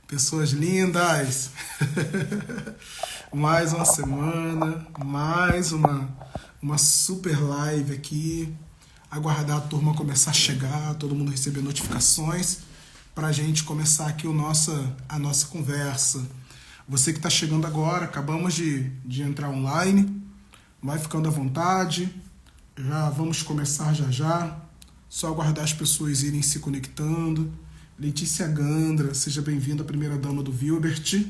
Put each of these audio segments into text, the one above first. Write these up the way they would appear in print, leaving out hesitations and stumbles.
Pessoas lindas! Mais uma semana, mais uma super live aqui. Aguardar a turma começar a chegar, todo mundo receber notificações para a gente começar aqui a nossa conversa. Você que está chegando agora, acabamos de entrar online, vai ficando à vontade, já vamos começar já já. Só aguardar as pessoas irem se conectando. Letícia Gandra, seja bem-vinda, primeira dama do Vilbert.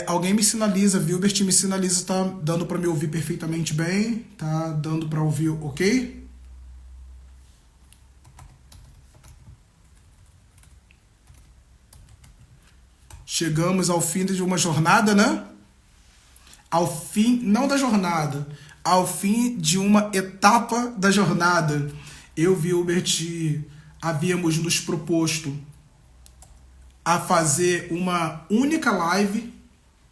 Alguém me sinaliza, Vilbert me sinaliza, tá dando para me ouvir perfeitamente bem? Tá dando para ouvir ok? Chegamos ao fim de uma jornada, né? Ao fim, não da jornada, ao fim de uma etapa da jornada. Eu, Vilbert, havíamos nos proposto a fazer uma única live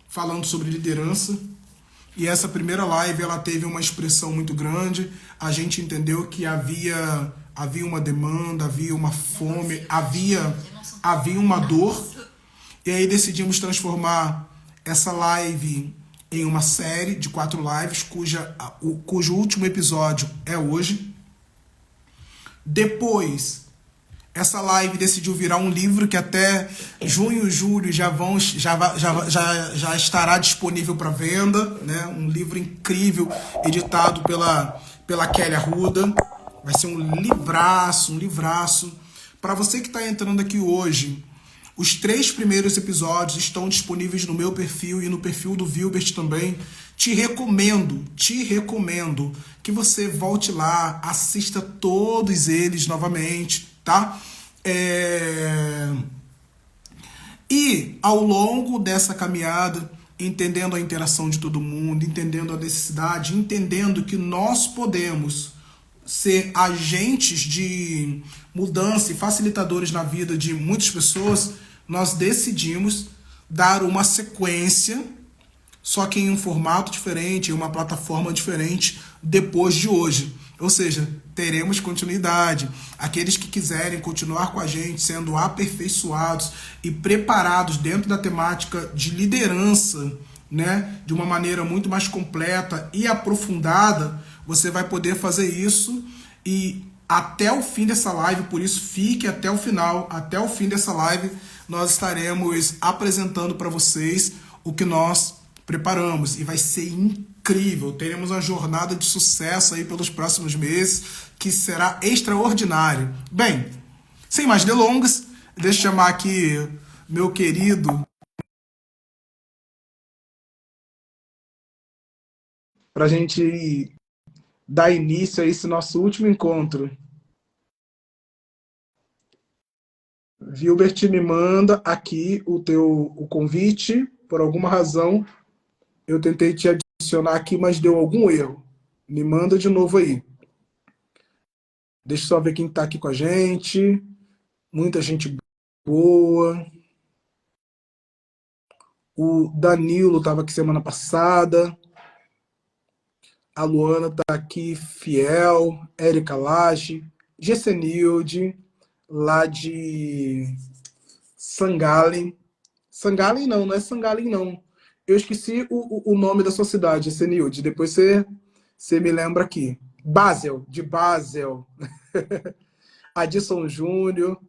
falando sobre liderança. E essa primeira live ela teve uma expressão muito grande. A gente entendeu que havia uma demanda, havia uma fome, havia uma dor. E aí decidimos transformar essa live em uma série de 4 lives, cujo último episódio é hoje. Depois, essa live decidiu virar um livro que até junho e julho já estará disponível para venda, né? Um livro incrível, editado pela Kelly Arruda. Vai ser um livraço. Para você que está entrando aqui hoje, os 3 primeiros episódios estão disponíveis no meu perfil e no perfil do Vilbert também. Te recomendo que você volte lá, assista todos eles novamente, tá? E ao longo dessa caminhada, entendendo a interação de todo mundo, entendendo a necessidade, entendendo que nós podemos ser agentes de mudança e facilitadores na vida de muitas pessoas, nós decidimos dar uma sequência, só que em um formato diferente, em uma plataforma diferente, depois de hoje. Ou seja, teremos continuidade. Aqueles que quiserem continuar com a gente, sendo aperfeiçoados e preparados dentro da temática de liderança, né, de uma maneira muito mais completa e aprofundada, você vai poder fazer isso e até o fim dessa live, por isso fique até o final, até o fim dessa live, nós estaremos apresentando para vocês o que nós preparamos e vai ser incrível. Teremos uma jornada de sucesso aí pelos próximos meses que será extraordinário. Bem, sem mais delongas, deixa eu chamar aqui meu querido para a gente dar início a esse nosso último encontro. Vilbert me manda aqui o convite, por alguma razão eu tentei te adicionar aqui, mas deu algum erro. Me manda de novo aí. Deixa eu só ver quem está aqui com a gente. Muita gente boa. O Danilo estava aqui semana passada. A Luana está aqui, fiel. Érica Lage. Gessenilde, lá de Sangalen. Sangalen não é Sangalen não. Eu esqueci o nome da sua cidade, Gessenilde. Depois você me lembra aqui. Basel, de Basel. Adson Júnior,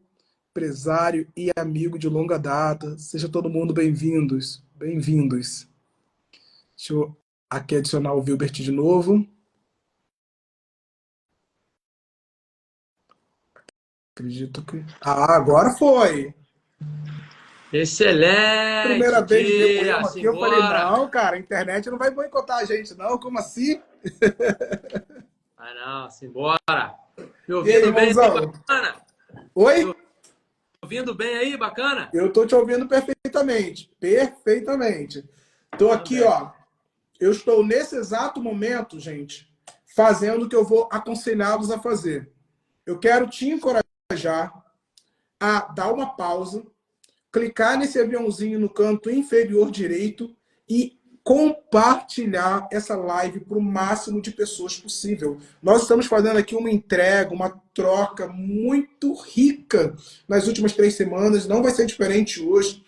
empresário e amigo de longa data. Seja todo mundo bem-vindos. Bem-vindos. Deixa eu aqui adicionar o Vilbert de novo. Acredito que... Ah, agora foi! Excelente Primeira vez deu dia, erro aqui, eu falei, simbora. não, cara, a internet não vai boicotar a gente, não. Como assim? Ah, não, simbora. Me E aí, ouvindo bem aí, irmãozão? bacana? Me Oi? ouvindo bem aí, bacana? Eu tô te ouvindo perfeitamente. Perfeitamente. Tô aqui, Também. ó. Eu estou nesse exato momento, gente, fazendo o que eu vou aconselhá-los a fazer. Eu quero te encorajar a dar uma pausa, clicar nesse aviãozinho no canto inferior direito e compartilhar essa live para o máximo de pessoas possível. Nós estamos fazendo aqui uma entrega, uma troca muito rica nas últimas 3 semanas, não vai ser diferente hoje.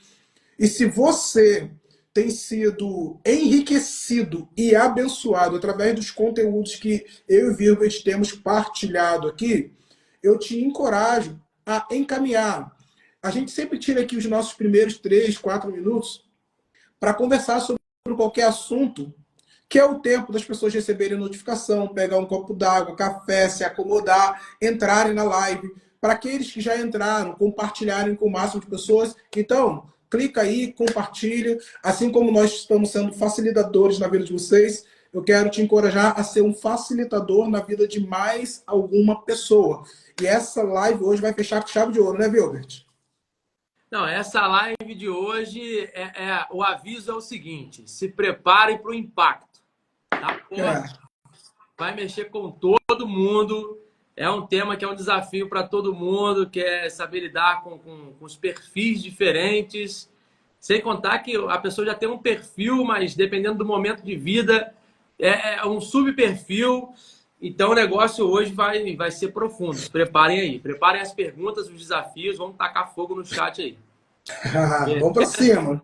E se você tem sido enriquecido e abençoado através dos conteúdos que eu e o Vilbert temos partilhado aqui, eu te encorajo a encaminhar. A gente sempre tira aqui os nossos primeiros 3, 4 minutos para conversar sobre qualquer assunto, que é o tempo das pessoas receberem notificação, pegar um copo d'água, café, se acomodar, entrarem na live. Para aqueles que já entraram, compartilharem com o máximo de pessoas. Então, clica aí, compartilha. Assim como nós estamos sendo facilitadores na vida de vocês, eu quero te encorajar a ser um facilitador na vida de mais alguma pessoa. E essa live hoje vai fechar com chave de ouro, né, Vilbert? Não, essa live de hoje, o aviso é o seguinte: se preparem para o impacto. Tá? Vai mexer com todo mundo. É um tema que é um desafio para todo mundo, que é saber lidar com os perfis diferentes. Sem contar que a pessoa já tem um perfil, mas dependendo do momento de vida, é um subperfil. Então o negócio hoje vai ser profundo. Se preparem aí. Preparem as perguntas, os desafios. Vamos tacar fogo no chat aí. Vamos para cima.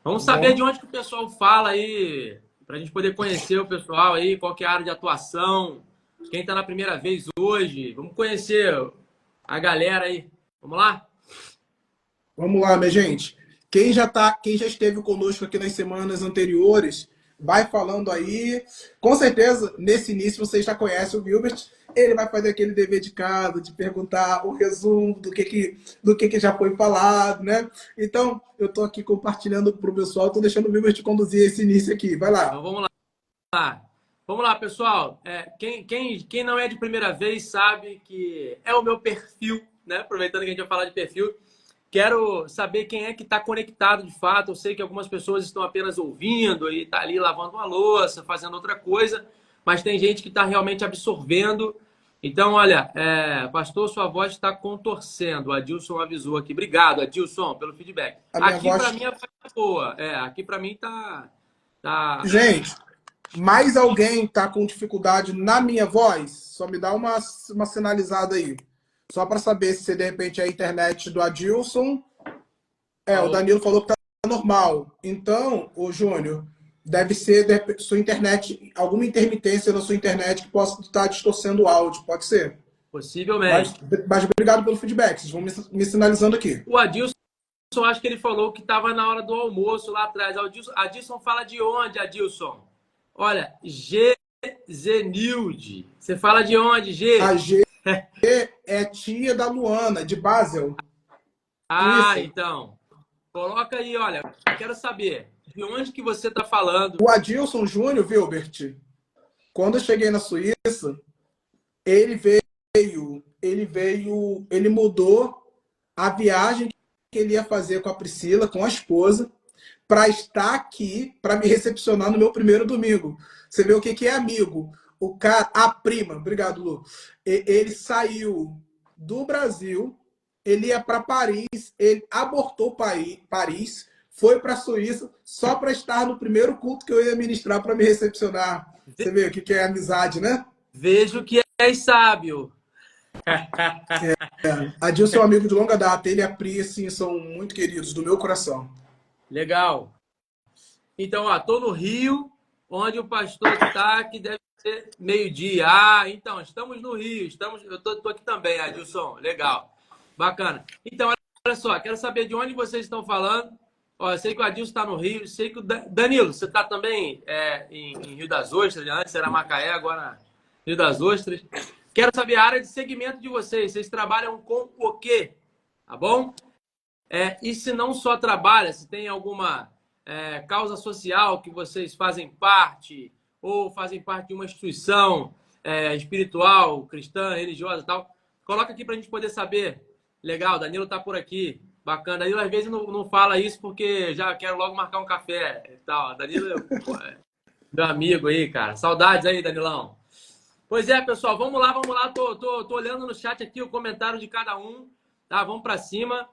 Vamos saber de onde que o pessoal fala aí, para a gente poder conhecer o pessoal aí, qual que é a área de atuação, quem está na primeira vez hoje. Vamos conhecer a galera aí. Vamos lá? Vamos lá, minha gente. Quem já esteve conosco aqui nas semanas anteriores, vai falando aí. Com certeza, nesse início, você já conhece o Vilbert. Ele vai fazer aquele dever de casa, de perguntar o resumo do que já foi falado, né? Então, eu estou aqui compartilhando para o pessoal, estou deixando o Vilbert conduzir esse início aqui. Vai lá. Então, vamos lá. Vamos lá, pessoal. Quem não é de primeira vez sabe que é o meu perfil, né? Aproveitando que a gente vai falar de perfil. Quero saber quem é que está conectado de fato. Eu sei que algumas pessoas estão apenas ouvindo e está ali lavando uma louça, fazendo outra coisa, mas tem gente que está realmente absorvendo. Então, olha, pastor, sua voz está contorcendo. O Adilson avisou aqui. Obrigado, Adilson, pelo feedback. Aqui para mim a voz tá boa. Aqui para mim tá. Gente, mais alguém está com dificuldade na minha voz? Só me dá uma sinalizada aí. Só para saber se de repente é a internet do Adilson. O Danilo falou que tá normal. Então, o Júnior, deve ser sua internet, alguma intermitência na sua internet que possa estar distorcendo o áudio. Pode ser? Possivelmente. Mas obrigado pelo feedback. Vocês vão me sinalizando aqui. O Adilson, acho que ele falou que estava na hora do almoço lá atrás. Adilson fala de onde, Adilson? Olha, Zenilde. Você fala de onde, G? A G é tia da Luana, de Basel. Isso. Então. Coloca aí, olha. Quero saber de onde que você está falando. O Adilson Júnior, Vilbert, quando eu cheguei na Suíça, ele mudou a viagem que ele ia fazer com a Priscila, com a esposa, para estar aqui, para me recepcionar no meu primeiro domingo. Você vê o que é amigo. O cara, a prima, obrigado, Lu. Ele saiu do Brasil, ele ia para Paris, ele abortou Paris, foi para a Suíça só para estar no primeiro culto que eu ia ministrar para me recepcionar. Você vê o que é amizade, né? Vejo que és sábio. Adilson é um amigo de longa data, ele e a Pri, assim, são muito queridos, do meu coração. Legal. Então, tô no Rio, onde o pastor está, que deve ser meio-dia. Então, estamos no Rio. Eu tô aqui também, Adilson. Legal. Bacana. Então, olha só, quero saber de onde vocês estão falando. Eu sei que o Adilson está no Rio, sei que o Danilo, você está também em Rio das Ostras, antes era Macaé, agora Rio das Ostras. Quero saber a área de segmento de vocês. Vocês trabalham com o quê? Tá bom? E se não só trabalha, se tem alguma causa social que vocês fazem parte, ou fazem parte de uma instituição espiritual, cristã, religiosa e tal, coloca aqui para a gente poder saber. Legal, Danilo está por aqui. Bacana. Danilo às vezes não fala isso porque já quero logo marcar um café e tal. Danilo é meu amigo aí, cara. Saudades aí, Danilão. Pois é, pessoal, vamos lá. Tô olhando no chat aqui o comentário de cada um, tá? Vamos para cima.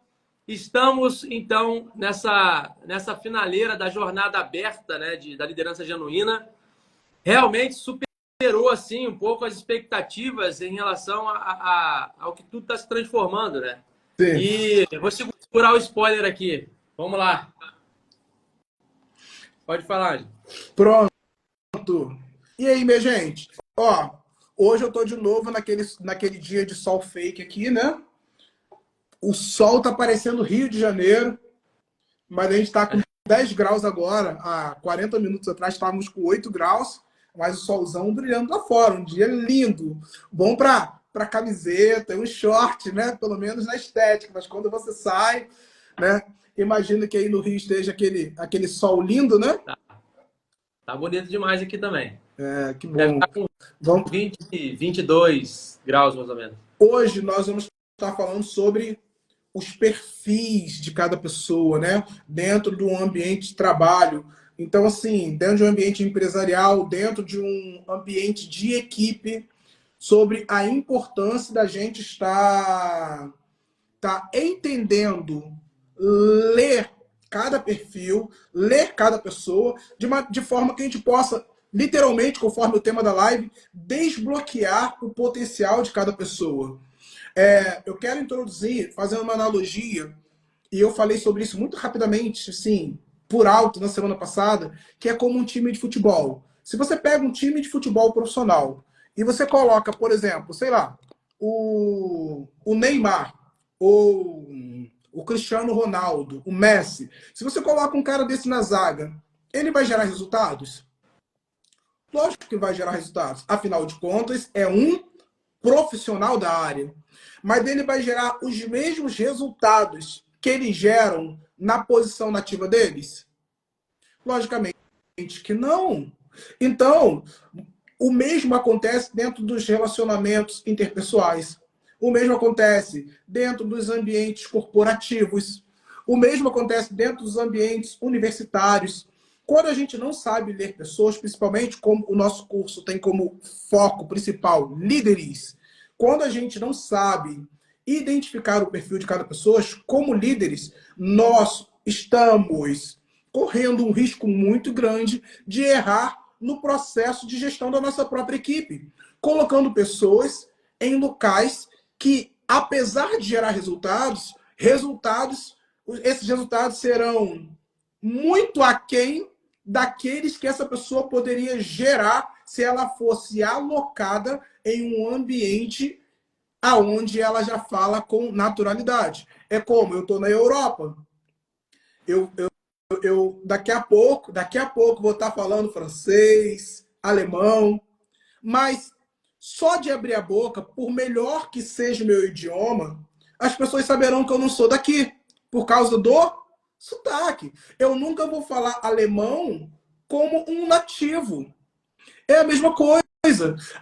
Estamos, então, nessa finaleira da jornada aberta, né, da liderança genuína. Realmente superou, assim, um pouco as expectativas em relação ao que tudo está se transformando, né? Sim. E eu vou segurar o spoiler aqui. Vamos lá. Pode falar, Ângelo. Pronto. E aí, minha gente? Ó, hoje eu tô de novo naquele dia de sol fake aqui, né? O sol tá parecendo Rio de Janeiro, mas a gente tá com 10 graus agora. Há 40 minutos atrás estávamos com 8 graus, mas o solzão brilhando lá fora. Um dia lindo. Bom para camiseta, um short, né? Pelo menos na estética. Mas quando você sai, né? Imagino que aí no Rio esteja aquele sol lindo, né? Tá bonito demais aqui também. É, que Deve bom. estar com Vamos... 20, 22 graus, mais ou menos. Hoje nós vamos estar falando sobre os perfis de cada pessoa, né? Dentro do ambiente de trabalho. Então, assim, dentro de um ambiente empresarial, dentro de um ambiente de equipe, sobre a importância da gente estar entendendo, ler cada perfil, ler cada pessoa, de forma que a gente possa, literalmente, conforme o tema da live, desbloquear o potencial de cada pessoa. Eu quero introduzir, fazendo uma analogia, e eu falei sobre isso muito rapidamente, assim, por alto, na semana passada, que é como um time de futebol. Se você pega um time de futebol profissional e você coloca, por exemplo, sei lá, o Neymar, ou o Cristiano Ronaldo, o Messi, se você coloca um cara desse na zaga, ele vai gerar resultados? Lógico que vai gerar resultados. Afinal de contas, é um profissional da área. Mas ele vai gerar os mesmos resultados que eles geram na posição nativa deles? Logicamente que não. Então, o mesmo acontece dentro dos relacionamentos interpessoais. O mesmo acontece dentro dos ambientes corporativos. O mesmo acontece dentro dos ambientes universitários. Quando a gente não sabe ler pessoas, principalmente como o nosso curso tem como foco principal líderes, quando a gente não sabe identificar o perfil de cada pessoa, como líderes, nós estamos correndo um risco muito grande de errar no processo de gestão da nossa própria equipe, colocando pessoas em locais que, apesar de gerar esses resultados serão muito aquém daqueles que essa pessoa poderia gerar se ela fosse alocada em um ambiente aonde ela já fala com naturalidade. É como eu estou na Europa, eu daqui a pouco vou estar falando francês, alemão, mas só de abrir a boca, por melhor que seja o meu idioma, as pessoas saberão que eu não sou daqui, por causa do sotaque. Eu nunca vou falar alemão como um nativo. É a mesma coisa.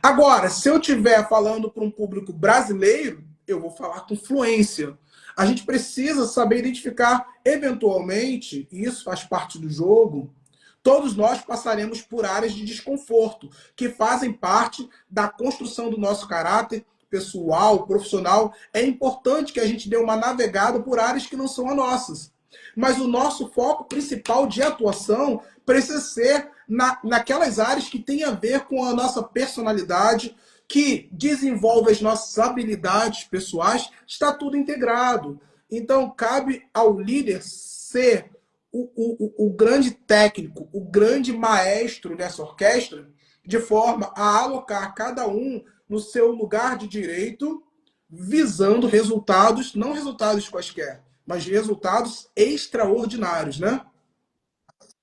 Agora, se eu estiver falando para um público brasileiro, eu vou falar com fluência. A gente precisa saber identificar, eventualmente, e isso faz parte do jogo, todos nós passaremos por áreas de desconforto, que fazem parte da construção do nosso caráter pessoal, profissional. É importante que a gente dê uma navegada por áreas que não são as nossas. Mas o nosso foco principal de atuação precisa ser naquelas áreas que têm a ver com a nossa personalidade, que desenvolve as nossas habilidades pessoais, está tudo integrado. Então, cabe ao líder ser o grande técnico, o grande maestro dessa orquestra, de forma a alocar cada um no seu lugar de direito, visando resultados, não resultados quaisquer, mas resultados extraordinários, né?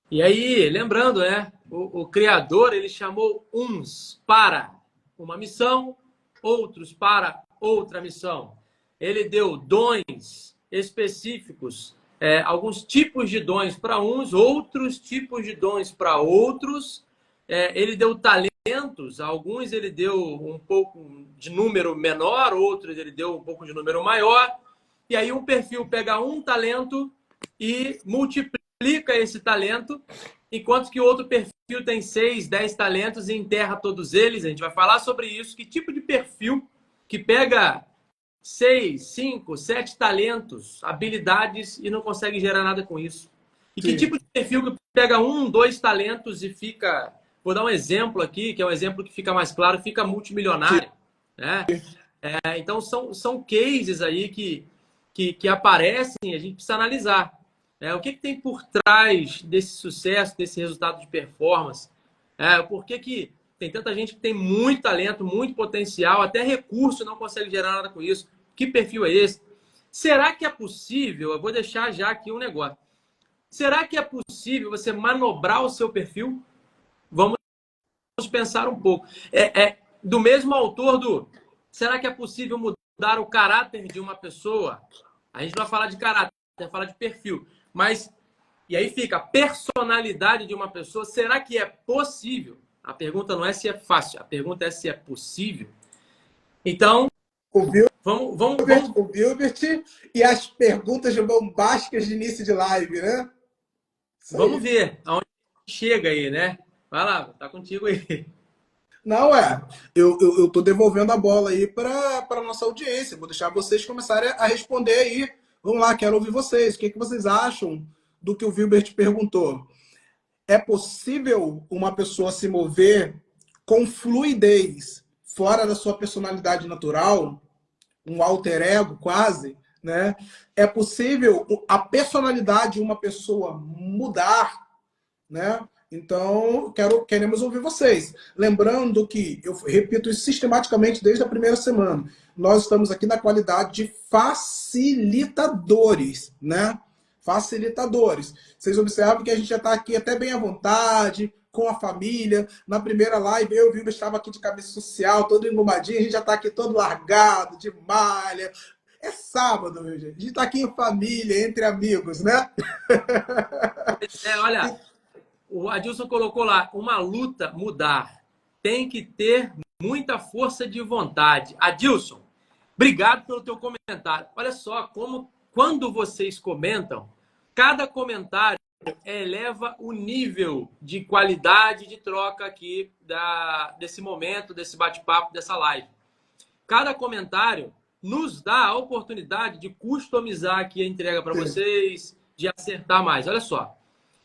E aí, lembrando, né? O Criador, ele chamou uns para uma missão, outros para outra missão. Ele deu dons específicos, alguns tipos de dons para uns, outros tipos de dons para outros. Ele deu talentos, alguns ele deu um pouco de número menor, outros ele deu um pouco de número maior. E aí um perfil pega um talento e multiplica esse talento, enquanto que o outro perfil tem 6, 10 talentos e enterra todos eles. A gente vai falar sobre isso. Que tipo de perfil que pega 6, 5, 7 talentos, habilidades e não consegue gerar nada com isso. E Sim. que tipo de perfil que pega 1, 2 talentos e fica... Vou dar um exemplo aqui, que é um exemplo que fica mais claro, fica multimilionário. Né? Então, são cases aí que aparecem e a gente precisa analisar. O que tem por trás desse sucesso, desse resultado de performance? Por que tem tanta gente que tem muito talento, muito potencial, até recurso não consegue gerar nada com isso? Que perfil é esse? Será que é possível? Eu vou deixar já aqui um negócio. Será que é possível você manobrar o seu perfil? Vamos pensar um pouco. Do mesmo autor do... Será que é possível mudar o caráter de uma pessoa? A gente não vai falar de caráter, vai falar de perfil. Mas, e aí fica, a personalidade de uma pessoa, será que é possível? A pergunta não é se é fácil, a pergunta é se é possível. Então, vamos... O Gilbert e as perguntas bombásticas de início de live, né? Vamos ver aonde chega aí, né? Vai lá, tá contigo aí. Não, eu tô devolvendo a bola aí para a nossa audiência. Vou deixar vocês começarem a responder aí. Vamos lá, quero ouvir vocês. O que vocês acham do que o Gilbert perguntou? É possível uma pessoa se mover com fluidez fora da sua personalidade natural? Um alter ego quase, né? É possível a personalidade de uma pessoa mudar, né? Então, queremos ouvir vocês. Lembrando que, eu repito isso sistematicamente desde a primeira semana, nós estamos aqui na qualidade de facilitadores, né? Facilitadores. Vocês observam que a gente já está aqui até bem à vontade, com a família. Na primeira live, eu e o Viva estava aqui de camisa social, todo engomadinho, a gente já está aqui todo largado, de malha. É sábado, meu gente. A gente está aqui em família, entre amigos, né? Olha... O Adilson colocou lá, uma luta mudar. Tem que ter muita força de vontade. Adilson, obrigado pelo teu comentário. Olha só, quando vocês comentam, cada comentário eleva o nível de qualidade de troca aqui desse momento, desse bate-papo, dessa live. Cada comentário nos dá a oportunidade de customizar aqui a entrega para vocês, de acertar mais. Olha só.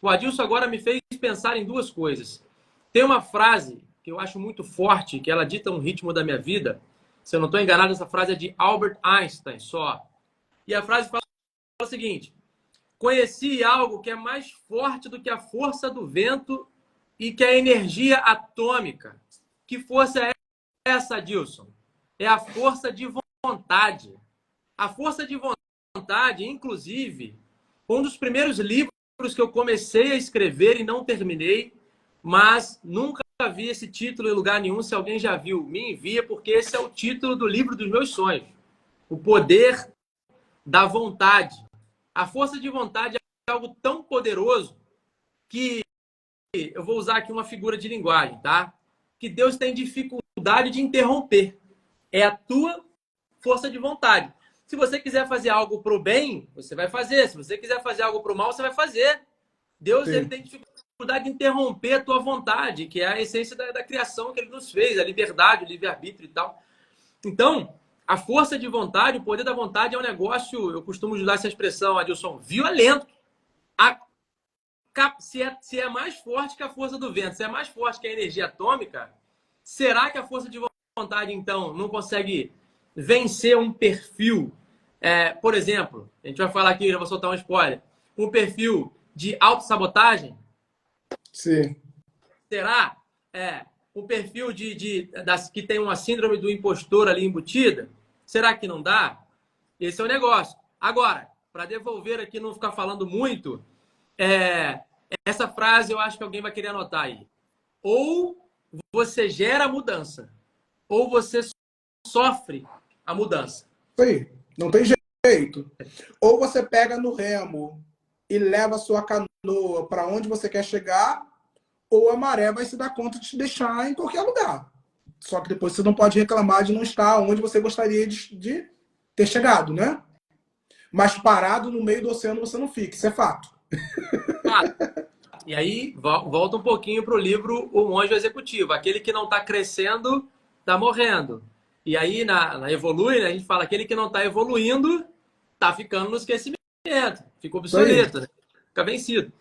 O Adilson agora me fez pensar em duas coisas. Tem uma frase que eu acho muito forte, que ela dita um ritmo da minha vida. Se eu não estou enganado, essa frase é de Albert Einstein só. E a frase fala o seguinte: conheci algo que é mais forte do que a força do vento e que é a energia atômica. Que força é essa, Adilson? É a força de vontade. A força de vontade, inclusive, um dos primeiros livros que eu comecei a escrever e não terminei, mas nunca vi esse título em lugar nenhum. Se alguém já viu, me envia, porque esse é o título do livro dos meus sonhos. O poder da vontade. A força de vontade é algo tão poderoso que eu vou usar aqui uma figura de linguagem, tá? Que Deus tem dificuldade de interromper. É a tua força de vontade. Se você quiser fazer algo para o bem, você vai fazer. Se você quiser fazer algo para o mal, você vai fazer. Deus ele tem dificuldade de interromper a tua vontade, que é a essência da criação que ele nos fez, a liberdade, o livre-arbítrio e tal. Então, a força de vontade, o poder da vontade é um negócio, eu costumo usar essa expressão, Adilson, violento. Se é mais forte que a força do vento, se é mais forte que a energia atômica, será que a força de vontade, então, não consegue vencer um perfil? Por exemplo, a gente vai falar aqui, já vou soltar um spoiler, um perfil de autossabotagem? Sim. Será? Um perfil que tem uma síndrome do impostor ali embutida? Será que não dá? Esse é o negócio. Agora, para devolver aqui, não ficar falando muito, essa frase eu acho que alguém vai querer anotar aí. Ou você gera a mudança, ou você sofre a mudança. Isso aí. Não tem jeito. Ou você pega no remo e leva a sua canoa para onde você quer chegar, ou a maré vai se dar conta de te deixar em qualquer lugar. Só que depois você não pode reclamar de não estar onde você gostaria de ter chegado, né? Mas parado no meio do oceano você não fica, isso é fato. E aí, volta um pouquinho para o livro O Monge Executivo. Aquele que não está crescendo, está morrendo. E aí, na Evolui, né, a gente fala aquele que não está evoluindo, está ficando no esquecimento, fica Isso aí. obsoleto, né? Fica vencido.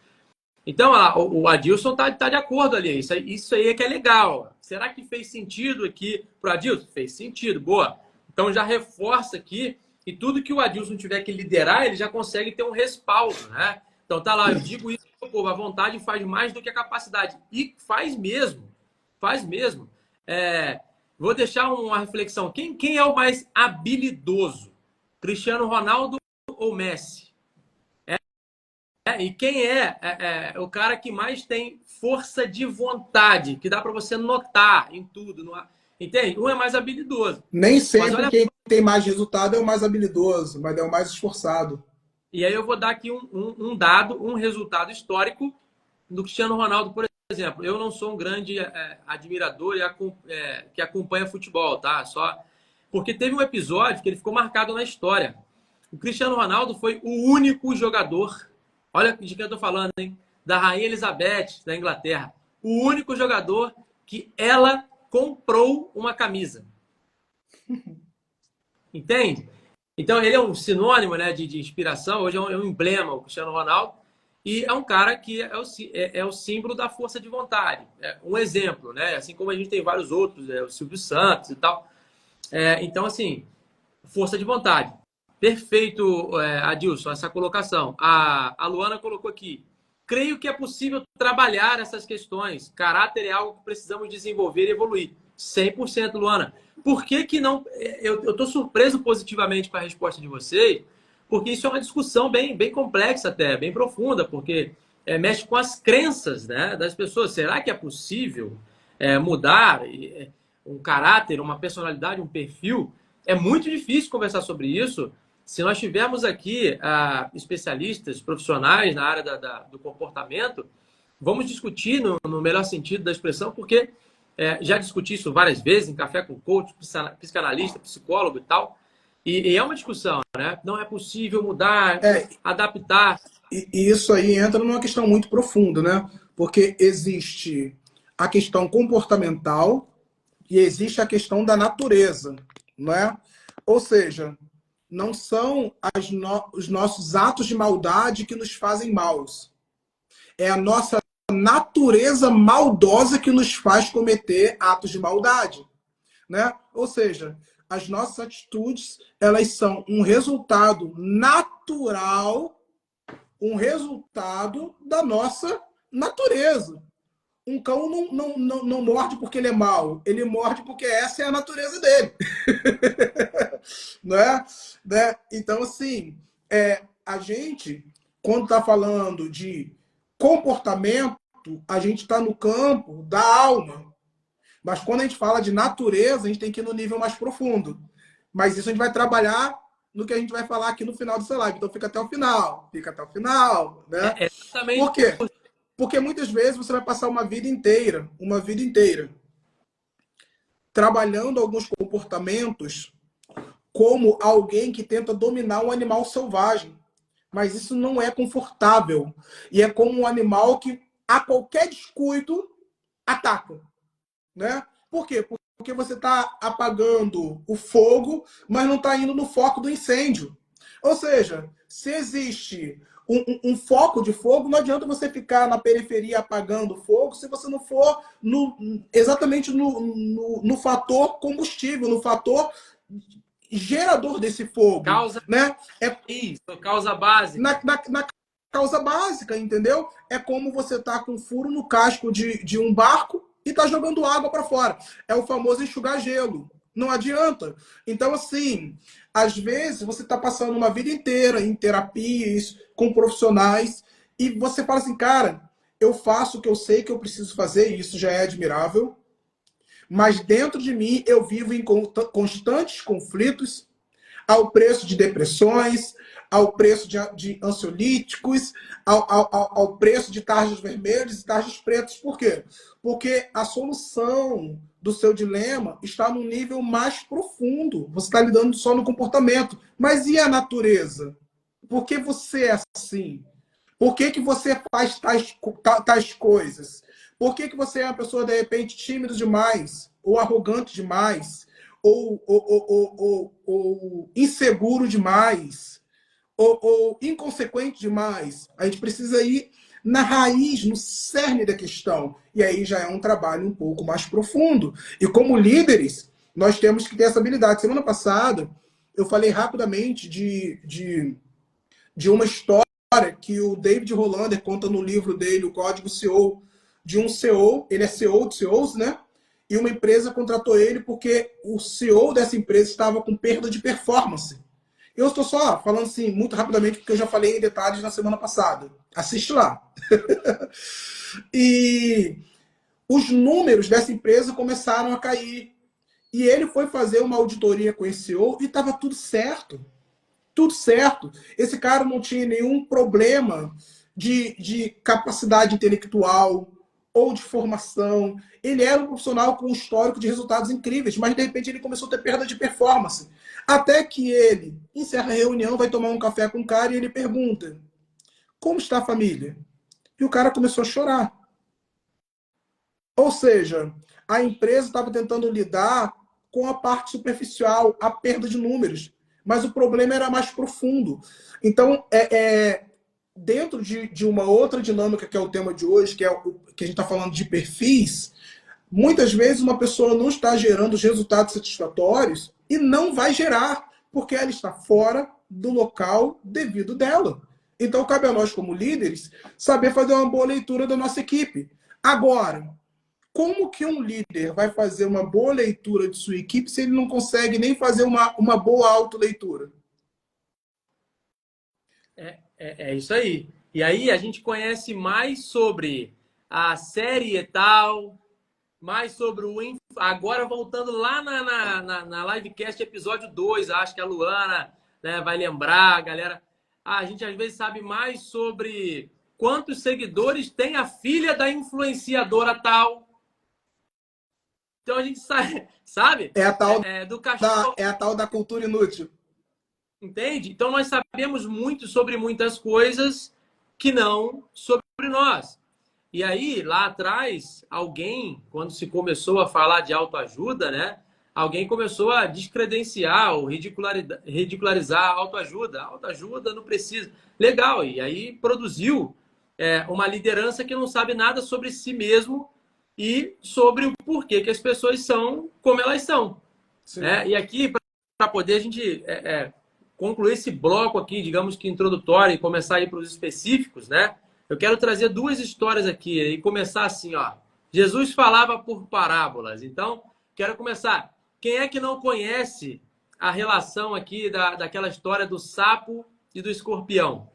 Então, o Adilson tá de acordo ali. Isso aí é que é legal. Será que fez sentido aqui para o Adilson? Fez sentido, boa. Então, já reforça aqui e tudo que o Adilson tiver que liderar, ele já consegue ter um respaldo, né? Então, tá lá, eu digo isso, povo, a vontade faz mais do que a capacidade. E faz mesmo. Faz mesmo. Vou deixar uma reflexão. Quem é o mais habilidoso? Cristiano Ronaldo ou Messi? E quem é o cara que mais tem força de vontade, que dá para você notar em tudo, não é? Entende? Um é mais habilidoso. Nem Mas sempre olha, quem tem mais resultado é o mais habilidoso, mas é o mais esforçado. e aí eu vou dar aqui um dado, um resultado histórico do Cristiano Ronaldo, por exemplo. Eu não sou um grande admirador que acompanha futebol, tá? Só porque teve um episódio que ele ficou marcado na história. O Cristiano Ronaldo foi o único jogador, olha de quem eu tô falando, hein? Da Rainha Elizabeth, da Inglaterra. O único jogador que ela comprou uma camisa. Entende? Então, ele é um sinônimo, né, de inspiração. Hoje é um emblema, o Cristiano Ronaldo. E é um cara que é o símbolo da força de vontade. É um exemplo, né? Assim como a gente tem vários outros, o Silvio Santos e tal. Então, assim, força de vontade. Perfeito, Adilson, essa colocação. A Luana colocou aqui. Creio que é possível trabalhar essas questões. Caráter é algo que precisamos desenvolver e evoluir. 100%, Luana. Por que que não... Eu estou surpreso positivamente com a resposta de vocês, porque isso é uma discussão bem complexa até, bem profunda, porque mexe com as crenças, né, das pessoas. Será que é possível mudar um caráter, uma personalidade, um perfil? É muito difícil conversar sobre isso se nós tivermos aqui especialistas, profissionais na área do comportamento. Vamos discutir no melhor sentido da expressão, porque já discuti isso várias vezes em café com coach, psicanalista, psicólogo e tal. E é uma discussão, né? Não é possível mudar, adaptar. E isso aí entra numa questão muito profunda, né? Porque existe a questão comportamental e existe a questão da natureza, não é? Ou seja, não são os nossos atos de maldade que nos fazem maus. É a nossa natureza maldosa que nos faz cometer atos de maldade, né? Ou seja, as nossas atitudes, elas são um resultado natural, um resultado da nossa natureza. Um cão não morde porque ele é mau, ele morde porque essa é a natureza dele. Não é? Né? Então, assim, a gente, quando está falando de comportamento, a gente está no campo da alma. Mas quando a gente fala de natureza, a gente tem que ir no nível mais profundo. Mas isso a gente vai trabalhar no que a gente vai falar aqui no final dessa live. Então fica até o final. Fica até o final, né? Exatamente. Por quê? Porque muitas vezes você vai passar uma vida inteira, trabalhando alguns comportamentos como alguém que tenta dominar um animal selvagem. Mas isso não é confortável. E é como um animal que, a qualquer descuido, ataca. Né? Por quê? Porque você está apagando o fogo, mas não está indo no foco do incêndio. Ou seja, se existe um foco de fogo, não adianta você ficar na periferia apagando o fogo se você não for exatamente no fator combustível, no fator gerador desse fogo. Causa Né? isso, causa básica. Na causa básica, entendeu? É como você tá com um furo no casco de um barco e tá jogando água para fora. É o famoso enxugar gelo. Não adianta. Então, assim, às vezes você tá passando uma vida inteira em terapias, com profissionais, e você fala assim, cara, eu faço o que eu sei que eu preciso fazer, e isso já é admirável, mas dentro de mim eu vivo em constantes conflitos, ao preço de depressões, ao preço de ansiolíticos, ao preço de tarjas vermelhas e tarjas pretas. Por quê? Porque a solução do seu dilema está num nível mais profundo. Você está lidando só no comportamento. Mas e a natureza? Por que você é assim? Por que você faz tais coisas? Por que você é uma pessoa, de repente, tímida demais? Ou arrogante demais? ou inseguro demais, ou inconsequente demais. A gente precisa ir na raiz, no cerne da questão. E aí já é um trabalho um pouco mais profundo. E como líderes, nós temos que ter essa habilidade. Semana passada, eu falei rapidamente de uma história que o David Hollander conta no livro dele, o Código CEO, de um CEO, ele é CEO de CEOs, né? E uma empresa contratou ele porque o CEO dessa empresa estava com perda de performance. Eu estou só falando assim, muito rapidamente, porque eu já falei em detalhes na semana passada. Assiste lá. E os números dessa empresa começaram a cair. E ele foi fazer uma auditoria com esse CEO e estava tudo certo. Tudo certo. Esse cara não tinha nenhum problema de capacidade intelectual ou de formação. Ele era um profissional com um histórico de resultados incríveis, mas de repente ele começou a ter perda de performance. Até que ele encerra a reunião, vai tomar um café com o cara e ele pergunta: como está a família? E o cara começou a chorar. Ou seja, a empresa estava tentando lidar com a parte superficial, a perda de números. Mas o problema era mais profundo. Então, dentro de uma outra dinâmica, que é o tema de hoje, que é o que a gente está falando de perfis, muitas vezes uma pessoa não está gerando os resultados satisfatórios e não vai gerar, porque ela está fora do local devido dela. Então, cabe a nós, como líderes, saber fazer uma boa leitura da nossa equipe. Agora, como que um líder vai fazer uma boa leitura de sua equipe se ele não consegue nem fazer uma boa autoleitura? É isso aí. E aí a gente conhece mais sobre a série e tal, mais sobre o... Agora voltando lá na livecast episódio 2, acho que a Luana, né, vai lembrar, a galera. A gente às vezes sabe mais sobre quantos seguidores tem a filha da influenciadora tal. Então a gente sabe É a tal, do cachorro. é a tal da cultura inútil. Entende? Então nós sabemos muito sobre muitas coisas que não sobre nós. E aí, lá atrás, alguém, quando se começou a falar de autoajuda, né? Alguém começou a descredenciar ou ridicularizar a autoajuda. A autoajuda não precisa. Legal, e aí produziu uma liderança que não sabe nada sobre si mesmo e sobre o porquê que as pessoas são como elas são. Né? E aqui, para poder a gente concluir esse bloco aqui, digamos que introdutório, e começar a ir para os específicos, né? Eu quero trazer duas histórias aqui e começar assim, ó. Jesus falava por parábolas. Então, quero começar. Quem é que não conhece a relação aqui daquela história do sapo e do escorpião?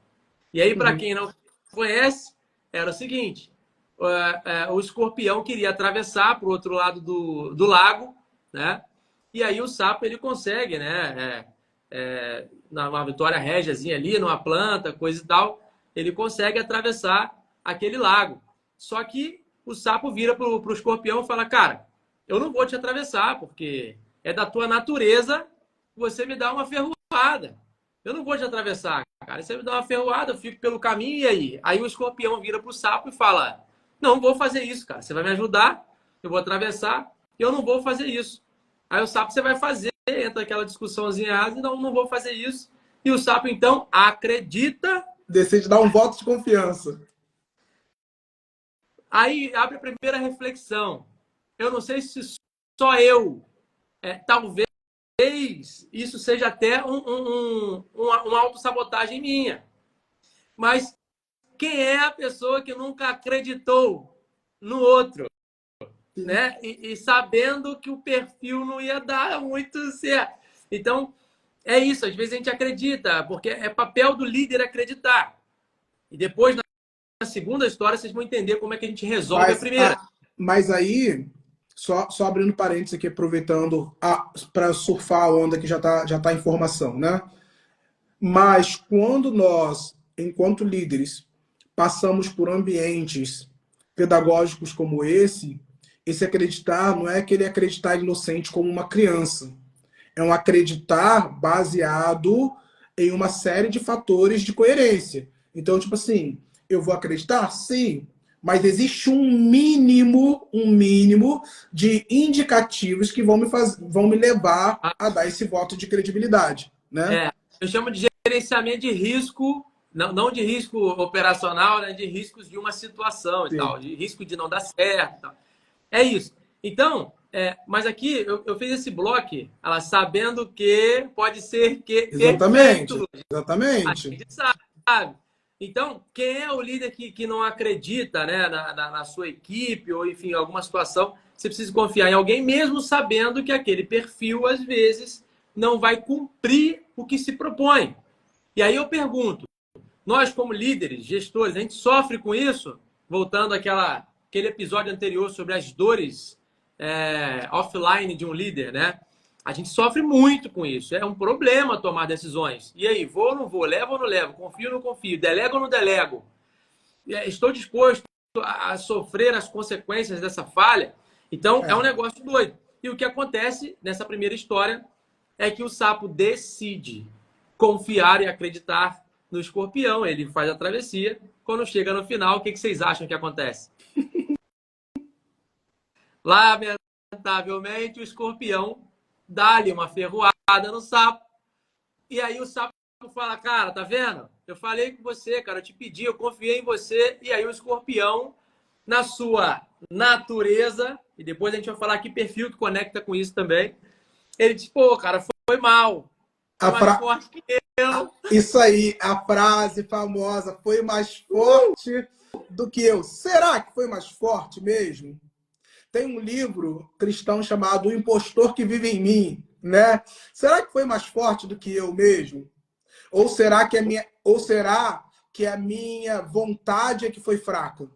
E aí, para quem não conhece, era o seguinte: o escorpião queria atravessar para o outro lado do lago, né? E aí o sapo ele consegue, né? Numa vitória régiazinha ali, numa planta, coisa e tal, ele consegue atravessar aquele lago. Só que o sapo vira para o escorpião e fala: cara, eu não vou te atravessar, porque é da tua natureza você me dar uma ferroada. Eu não vou te atravessar, cara. Você me dá uma ferroada, eu fico pelo caminho e aí? Aí o escorpião vira para o sapo e fala: não vou fazer isso, cara. Você vai me ajudar, eu vou atravessar, e eu não vou fazer isso. Aí o sapo, você vai fazer, entra aquela discussãozinha, e não vou fazer isso. E o sapo, então, acredita. Decide dar um voto de confiança. Aí abre a primeira reflexão. Eu não sei se só eu, talvez isso seja até uma autossabotagem minha. Mas quem é a pessoa que nunca acreditou no outro? Né? E sabendo que o perfil não ia dar muito certo. Então, é isso. Às vezes a gente acredita, porque é papel do líder acreditar. E depois, na segunda história, vocês vão entender como é que a gente resolve a primeira. Mas aí, só abrindo parênteses aqui, aproveitando para surfar a onda que já tá em formação, né? Mas quando nós, enquanto líderes, passamos por ambientes pedagógicos como esse acreditar não é aquele acreditar inocente como uma criança. É um acreditar baseado em uma série de fatores de coerência. Então, tipo assim, eu vou acreditar? Sim. Mas existe um mínimo de indicativos que vão me levar a dar esse voto de credibilidade, né? Eu chamo de gerenciamento de risco, não de risco operacional, né? De riscos de uma situação e Sim. tal, de risco de não dar certo e tal. É isso. Então, mas aqui eu fiz esse bloco, ela sabendo que pode ser que Exatamente, perfeito. A exatamente. gente sabe. Então, quem é o líder que não acredita, né, na sua equipe ou, enfim, em alguma situação, você precisa confiar em alguém, mesmo sabendo que aquele perfil, às vezes, não vai cumprir o que se propõe. E aí eu pergunto, nós como líderes, gestores, a gente sofre com isso? Voltando àquele episódio anterior sobre as dores offline de um líder, né? A gente sofre muito com isso. É um problema tomar decisões. E aí, vou ou não vou? Levo ou não levo? Confio ou não confio? Delego ou não delego? Estou disposto a sofrer as consequências dessa falha? Então, é um negócio doido. E o que acontece nessa primeira história é que o sapo decide confiar e acreditar no escorpião. Ele faz a travessia. Quando chega no final, o que vocês acham que acontece? Lamentavelmente, o escorpião dá-lhe uma ferroada no sapo. E aí o sapo fala, cara, tá vendo? Eu falei com você, cara, eu te pedi, eu confiei em você. E aí o escorpião, na sua natureza, e depois a gente vai falar que perfil que conecta com isso também, ele diz, pô, cara, foi mal. Foi mais forte que eu. Isso aí, a frase famosa, foi mais forte do que eu. Será que foi mais forte mesmo? Tem um livro cristão chamado O Impostor que Vive em Mim, né? Será que foi mais forte do que eu mesmo? Ou será que a minha vontade é que foi fraca?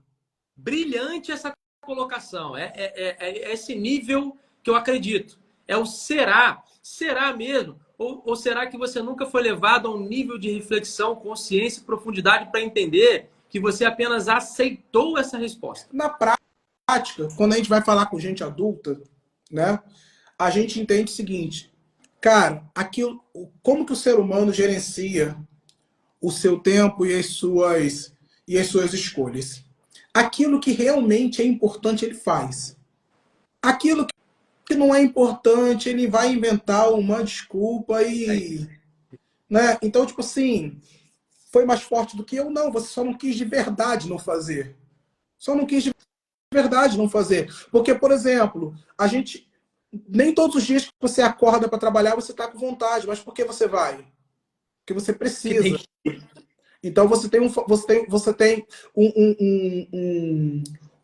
Brilhante essa colocação. É esse nível que eu acredito. É o será. Será mesmo? Ou será que você nunca foi levado a um nível de reflexão, consciência e profundidade para entender que você apenas aceitou essa resposta? Na prática, quando a gente vai falar com gente adulta, né, a gente entende o seguinte, cara, como que o ser humano gerencia o seu tempo e as suas escolhas? Aquilo que realmente é importante, ele faz. Aquilo que não é importante, ele vai inventar uma desculpa e... Né? Então, tipo assim, foi mais forte do que eu? Não, você só não quis de verdade não fazer. Só não quis de verdade não fazer. Porque, por exemplo, nem todos os dias que você acorda para trabalhar você está com vontade, mas por que você vai? Porque você precisa. Então você tem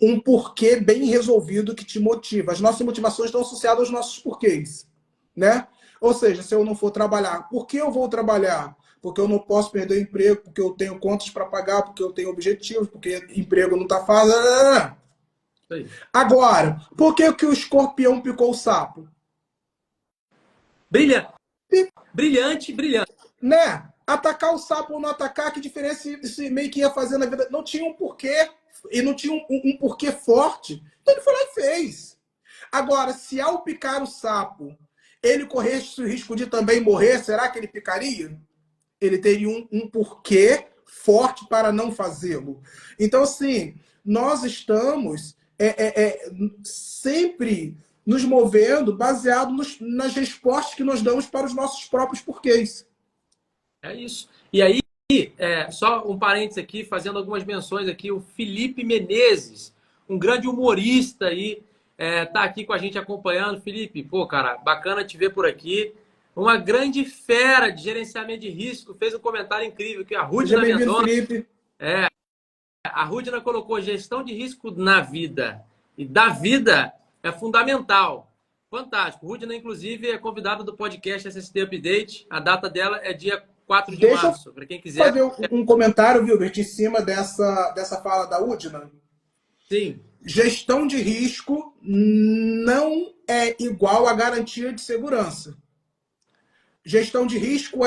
um porquê bem resolvido que te motiva. As nossas motivações estão associadas aos nossos porquês, né? Ou seja, se eu não for trabalhar, por que eu vou trabalhar? Porque eu não posso perder o emprego, porque eu tenho contas para pagar, porque eu tenho objetivos, porque emprego não está fácil. Agora, por que o escorpião picou o sapo? Brilhante. Brilhante, brilhante. Né? Atacar o sapo ou não atacar, que diferença isso meio que ia fazer na vida? Não tinha um porquê, e não tinha um porquê forte. Então ele foi lá e fez. Agora, se ao picar o sapo, ele corresse o risco de também morrer, será que ele picaria? Ele teria um porquê forte para não fazê-lo. Então, assim, nós estamos sempre nos movendo baseado nas respostas que nós damos para os nossos próprios porquês. É isso. E aí, só um parênteses aqui, fazendo algumas menções aqui, o Felipe Menezes, um grande humorista aí, tá aqui com a gente acompanhando. Felipe, pô, cara, bacana te ver por aqui. Uma grande fera de gerenciamento de risco, fez um comentário incrível que a Rudina Mendonça. Felipe. A Rudina colocou gestão de risco na vida. E da vida é fundamental. Fantástico. Rudina, inclusive, é convidada do podcast SST Update. A data dela é dia 4 de março. Para quem quiser. Fazer um comentário, Wilbert, em cima dessa fala da Rudina. Sim. Gestão de risco não é igual a garantia de segurança. Gestão de risco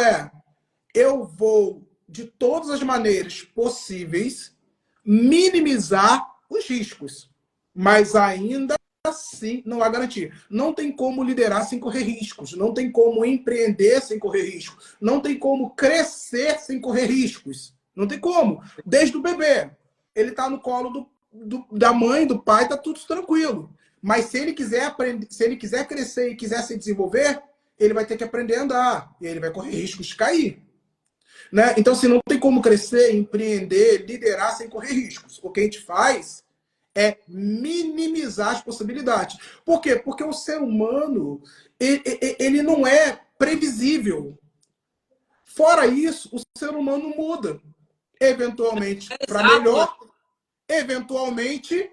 eu vou, de todas as maneiras possíveis, minimizar os riscos. Mas ainda assim não há garantia. Não tem como liderar sem correr riscos. Não tem como empreender sem correr riscos. Não tem como crescer sem correr riscos. Não tem como. Desde o bebê. Ele está no colo da mãe, do pai, tá tudo tranquilo. Mas se ele quiser aprender, se ele quiser crescer e quiser se desenvolver, ele vai ter que aprender a andar. E ele vai correr riscos de cair. Né? Então, se não tem como crescer, empreender, liderar sem correr riscos. O que a gente faz é minimizar as possibilidades. Por quê? Porque o ser humano, ele não é previsível. Fora isso, o ser humano muda. Eventualmente para Exato. melhor, eventualmente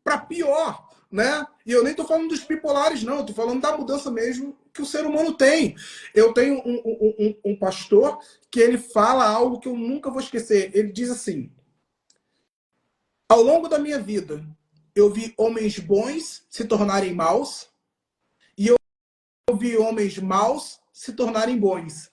para pior. Né? E eu nem estou falando dos bipolares, não. Estou falando da mudança mesmo que o ser humano tem. Eu tenho um pastor que ele fala algo que eu nunca vou esquecer. Ele diz assim: ao longo da minha vida, eu vi homens bons se tornarem maus e eu vi homens maus se tornarem bons.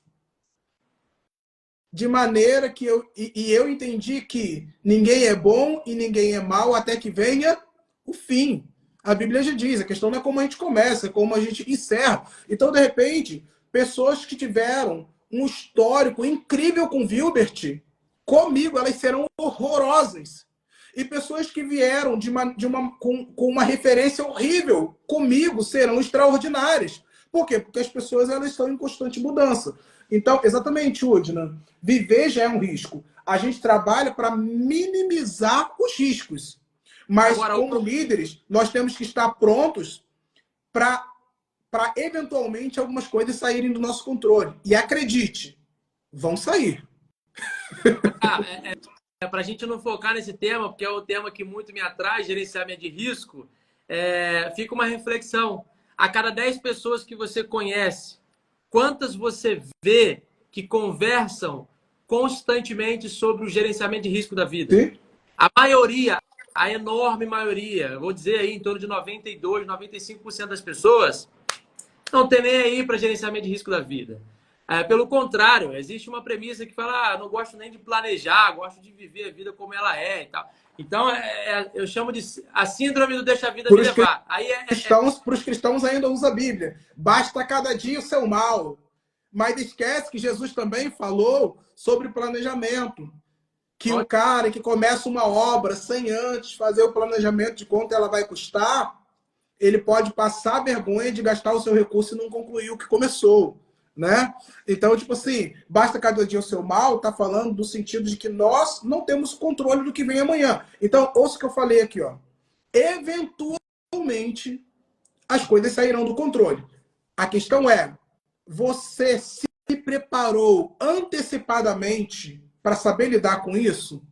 De maneira que eu entendi que ninguém é bom e ninguém é mau até que venha o fim. A Bíblia já diz, a questão não é como a gente começa, é como a gente encerra. Então, de repente, pessoas que tiveram um histórico incrível com Wilbert, comigo, elas serão horrorosas. E pessoas que vieram com uma referência horrível comigo serão extraordinárias. Por quê? Porque as pessoas elas estão em constante mudança. Então, exatamente, Udna, viver já é um risco. A gente trabalha para minimizar os riscos. Mas, Agora, como líderes, nós temos que estar prontos para eventualmente algumas coisas saírem do nosso controle. E acredite, vão sair. para a gente não focar nesse tema, porque é um tema que muito me atrai, gerenciamento de risco, fica uma reflexão. A cada 10 pessoas que você conhece, quantas você vê que conversam constantemente sobre o gerenciamento de risco da vida? Sim? A maioria, a enorme maioria, vou dizer aí em torno de 92, 95% das pessoas, não tem nem aí para gerenciamento de risco da vida. Pelo contrário, existe uma premissa que fala, não gosto nem de planejar, gosto de viver a vida como ela é e tal. Então, eu chamo de a síndrome do deixa a vida Por me os levar. Aí cristãos, para os cristãos ainda usa a Bíblia. Basta cada dia o seu mal. Mas esquece que Jesus também falou sobre planejamento. Que o cara que começa uma obra sem antes fazer o planejamento de quanto ela vai custar, ele pode passar vergonha de gastar o seu recurso e não concluir o que começou. Né? Então, tipo assim, basta cada dia o seu mal, tá falando do sentido de que nós não temos controle do que vem amanhã. Então, ouça o que eu falei aqui, ó. Eventualmente, as coisas sairão do controle. A questão é, você se preparou antecipadamente para saber lidar com isso?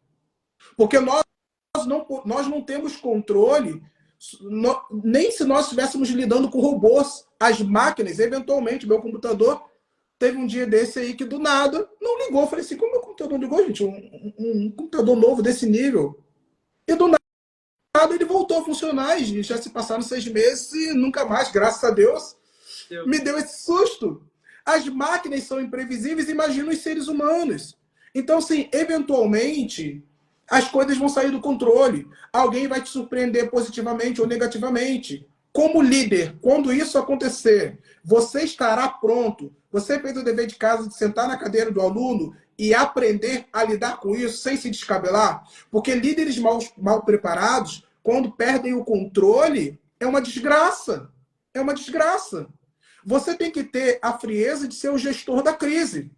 Porque nós não temos controle, nem se nós estivéssemos lidando com robôs. As máquinas, eventualmente, meu computador teve um dia desse aí que do nada não ligou. Eu falei assim, como meu computador não ligou, gente? Um computador novo desse nível. E do nada ele voltou a funcionar. E já se passaram 6 meses e nunca mais, graças a Deus, me deu esse susto. As máquinas são imprevisíveis, imagina os seres humanos. Então, assim, eventualmente, as coisas vão sair do controle. Alguém vai te surpreender positivamente ou negativamente. Como líder, quando isso acontecer, você estará pronto. Você fez o dever de casa de sentar na cadeira do aluno e aprender a lidar com isso sem se descabelar? Porque líderes mal preparados, quando perdem o controle, é uma desgraça. É uma desgraça. Você tem que ter a frieza de ser o gestor da crise,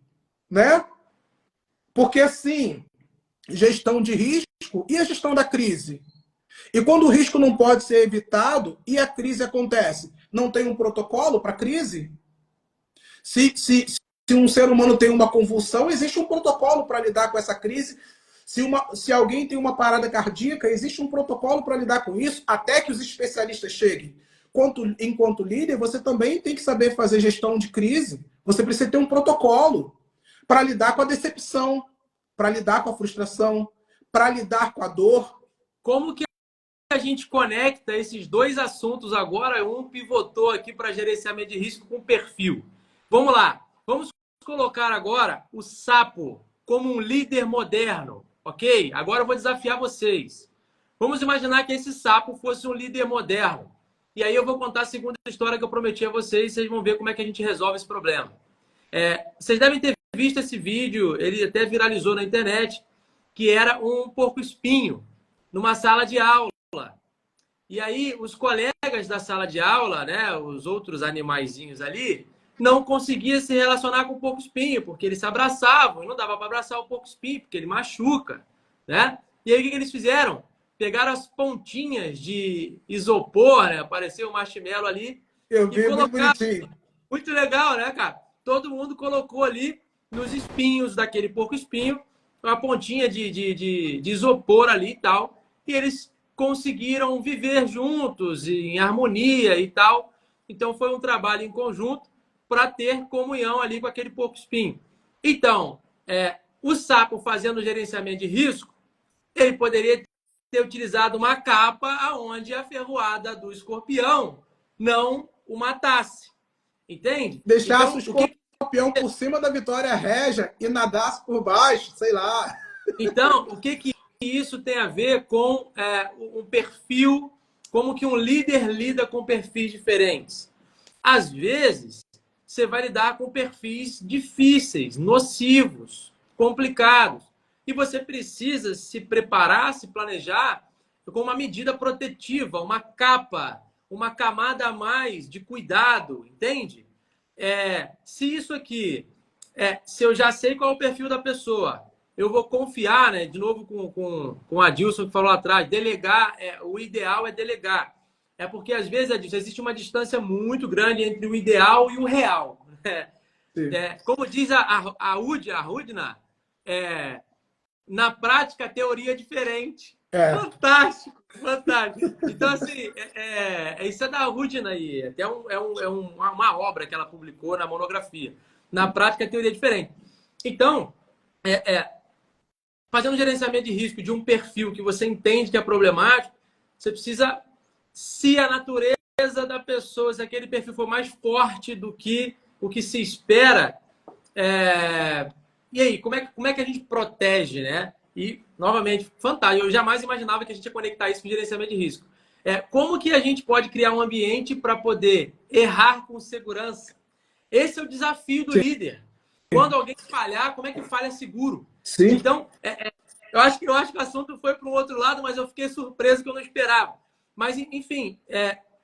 né? Porque assim, gestão de risco e a gestão da crise. E quando o risco não pode ser evitado e a crise acontece, não tem um protocolo para a crise? Se um ser humano tem uma convulsão, existe um protocolo para lidar com essa crise. Se alguém tem uma parada cardíaca, existe um protocolo para lidar com isso, até que os especialistas cheguem. Enquanto líder, você também tem que saber fazer gestão de crise. Você precisa ter um protocolo para lidar com a decepção, para lidar com a frustração, para lidar com a dor. como que a gente conecta esses dois assuntos agora? Um pivotou aqui para gerenciamento de risco com perfil. Vamos lá. Vamos colocar agora o Sapo como um líder moderno, ok? Agora eu vou desafiar vocês. Vamos imaginar que esse Sapo fosse um líder moderno. E aí eu vou contar a segunda história que eu prometi a vocês. Vocês vão ver como é que a gente resolve esse problema. Vocês devem ter visto esse vídeo, ele até viralizou na internet, que era um porco-espinho numa sala de aula. E aí os colegas da sala de aula, né, os outros animaizinhos ali, não conseguiam se relacionar com o porco-espinho, porque eles se abraçavam, e não dava para abraçar o porco-espinho, porque ele machuca, né? E aí o que eles fizeram? Pegaram as pontinhas de isopor, né? Apareceu o marshmallow ali, Eu e vi, muito colocaram. bonitinho. Muito legal, né, cara? Todo mundo colocou ali nos espinhos daquele porco-espinho uma pontinha de isopor ali e tal. E eles conseguiram viver juntos, em harmonia e tal. Então foi um trabalho em conjunto para ter comunhão ali com aquele porco-espinho. Então, o sapo fazendo o gerenciamento de risco, ele poderia ter utilizado uma capa onde a ferroada do escorpião não o matasse. Entende? Deixasse Então, o escorpião por cima da Vitória Régia e nadasse por baixo, sei lá. Então, o que isso tem a ver com um perfil, como que um líder lida com perfis diferentes? Às vezes, você vai lidar com perfis difíceis, nocivos, complicados. E você precisa se preparar, se planejar com uma medida protetiva, uma capa, uma camada a mais de cuidado, entende? Se isso aqui, se eu já sei qual é o perfil da pessoa, eu vou confiar, né? De novo com a Adilson que falou lá atrás, delegar, o ideal é delegar. É porque, às vezes, Adilson, existe uma distância muito grande entre o ideal e o real. Como diz a Rudna, na prática, a teoria é diferente. Fantástico, fantástico. Então, assim, isso é da Rudna aí. Até uma obra que ela publicou na monografia. Na prática, a teoria é diferente. Então, fazendo um gerenciamento de risco de um perfil que você entende que é problemático, você precisa, se a natureza da pessoa, se aquele perfil for mais forte do que o que se espera, e aí, como é que a gente protege, né? E, novamente, fantástico. Eu jamais imaginava que a gente ia conectar isso com gerenciamento de risco. Como que a gente pode criar um ambiente para poder errar com segurança? Esse é o desafio do líder. Quando alguém falhar, como é que falha seguro? Sim. Então, eu acho que o assunto foi para um outro lado, mas eu fiquei surpreso que eu não esperava. Mas, enfim,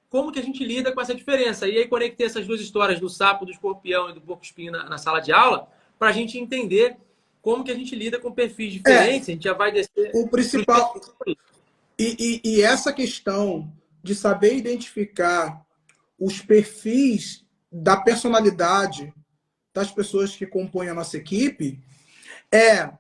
como que a gente lida com essa diferença? E aí conectei essas duas histórias do sapo, do escorpião e do porco-espinho na sala de aula para a gente entender como que a gente lida com perfis diferentes. A gente já vai descer... O principal... E essa questão de saber identificar os perfis da personalidade das pessoas que compõem a nossa equipe é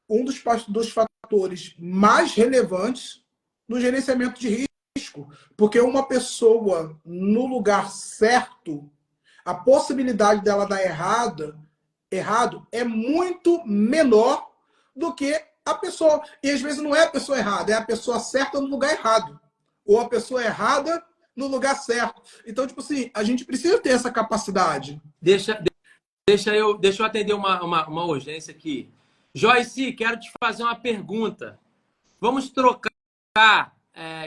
um dos fatores mais relevantes no gerenciamento de risco. Porque uma pessoa no lugar certo, a possibilidade dela dar errado é muito menor do que a pessoa. E às vezes não é a pessoa errada, é a pessoa certa no lugar errado. Ou a pessoa errada no lugar certo. Então, tipo assim, a gente precisa ter essa capacidade. Deixa eu atender uma urgência aqui. Joyce, quero te fazer uma pergunta. Vamos trocar.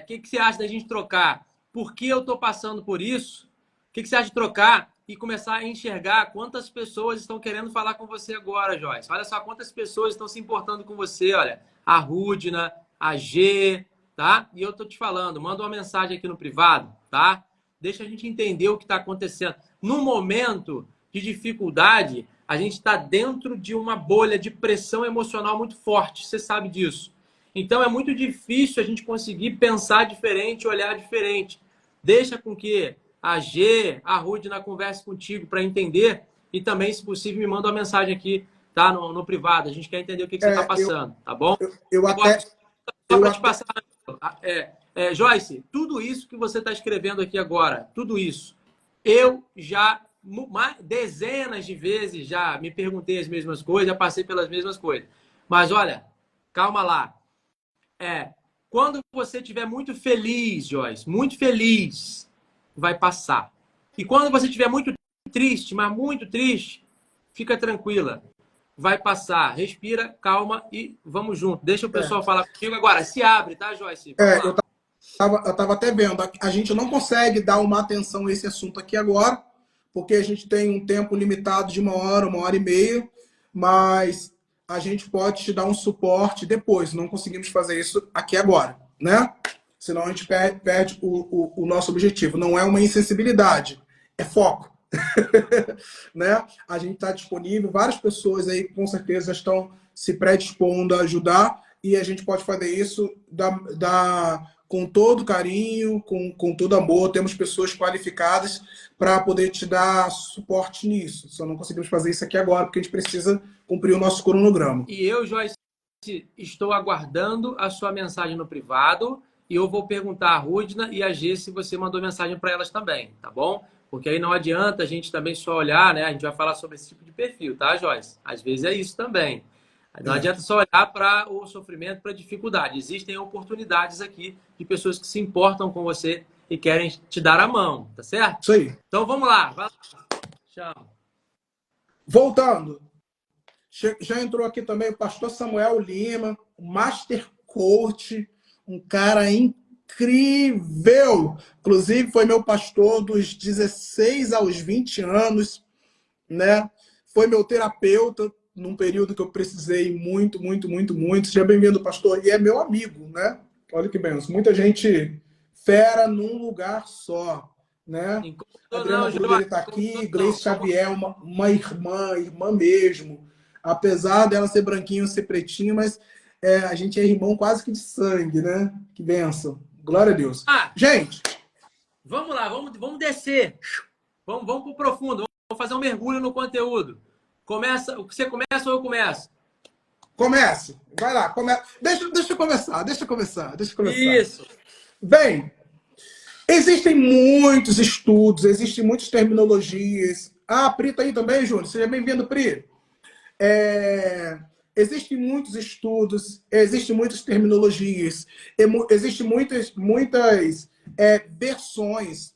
O que você acha da gente trocar? Por que eu estou passando por isso? O que você acha de trocar e começar a enxergar quantas pessoas estão querendo falar com você agora, Joyce? Olha só quantas pessoas estão se importando com você. Olha, a Rudna, a G, tá? E eu estou te falando, manda uma mensagem aqui no privado, tá? Deixa a gente entender o que está acontecendo. No momento de dificuldade, a gente está dentro de uma bolha de pressão emocional muito forte. Você sabe disso. Então, é muito difícil a gente conseguir pensar diferente, olhar diferente. Deixa com que a G, a Rudna converse contigo para entender e também, se possível, me manda uma mensagem aqui, tá? No privado. A gente quer entender o que você está passando, tá bom? Só para te passar... Joyce, tudo isso que você está escrevendo aqui agora, tudo isso, eu já... dezenas de vezes já me perguntei as mesmas coisas, já passei pelas mesmas coisas. Mas olha, calma lá. Quando você estiver muito feliz, Joyce, muito feliz, vai passar. E quando você estiver muito triste, mas muito triste, fica tranquila. Vai passar. Respira, calma e vamos junto. Deixa o pessoal falar comigo agora. Se abre, tá, Joyce? Eu estava até vendo. A gente não consegue dar uma atenção a esse assunto aqui agora, porque a gente tem um tempo limitado de 1 hora e meia, mas a gente pode te dar um suporte depois. Não conseguimos fazer isso aqui agora, né? Senão a gente perde o nosso objetivo. Não é uma insensibilidade, é foco. Né? A gente está disponível, várias pessoas aí com certeza estão se predispondo a ajudar e a gente pode fazer isso com todo carinho, com todo amor. Temos pessoas qualificadas para poder te dar suporte nisso. Só não conseguimos fazer isso aqui agora porque a gente precisa cumprir o nosso cronograma. E eu, Joyce, estou aguardando a sua mensagem no privado e eu vou perguntar a Rudna e a G se você mandou mensagem para elas também, tá bom? Porque aí não adianta a gente também só olhar, né? A gente vai falar sobre esse tipo de perfil, tá, Joyce? Às vezes é isso também. Não adianta só olhar para o sofrimento, para a dificuldade. Existem oportunidades aqui de pessoas que se importam com você e querem te dar a mão, tá certo? Isso aí. Então vamos lá, vai lá. Chama. Voltando. Já entrou aqui também o pastor Samuel Lima, Master Coach, um cara incrível. Inclusive, foi meu pastor dos 16 aos 20 anos, né? Foi meu terapeuta num período que eu precisei muito, muito, muito, muito. Seja bem-vindo, pastor. E é meu amigo, né? Olha que benção. Muita gente fera num lugar só, né? Adriana Bruder está aqui, Gleice Xavier, uma irmã mesmo. Apesar dela ser branquinho, ser pretinho, mas a gente é irmão quase que de sangue, né? Que benção. Glória a Deus. Gente! Vamos lá, vamos descer. Vamos para o profundo. Vamos fazer um mergulho no conteúdo. Você começa ou eu começo? Comece. Vai lá. Deixa eu começar. Isso. Bem, existem muitos estudos, existem muitas terminologias. Pri tá aí também, Júnior. Seja bem-vindo, Pri. Existem muitos estudos, existem muitas terminologias, existem muitas versões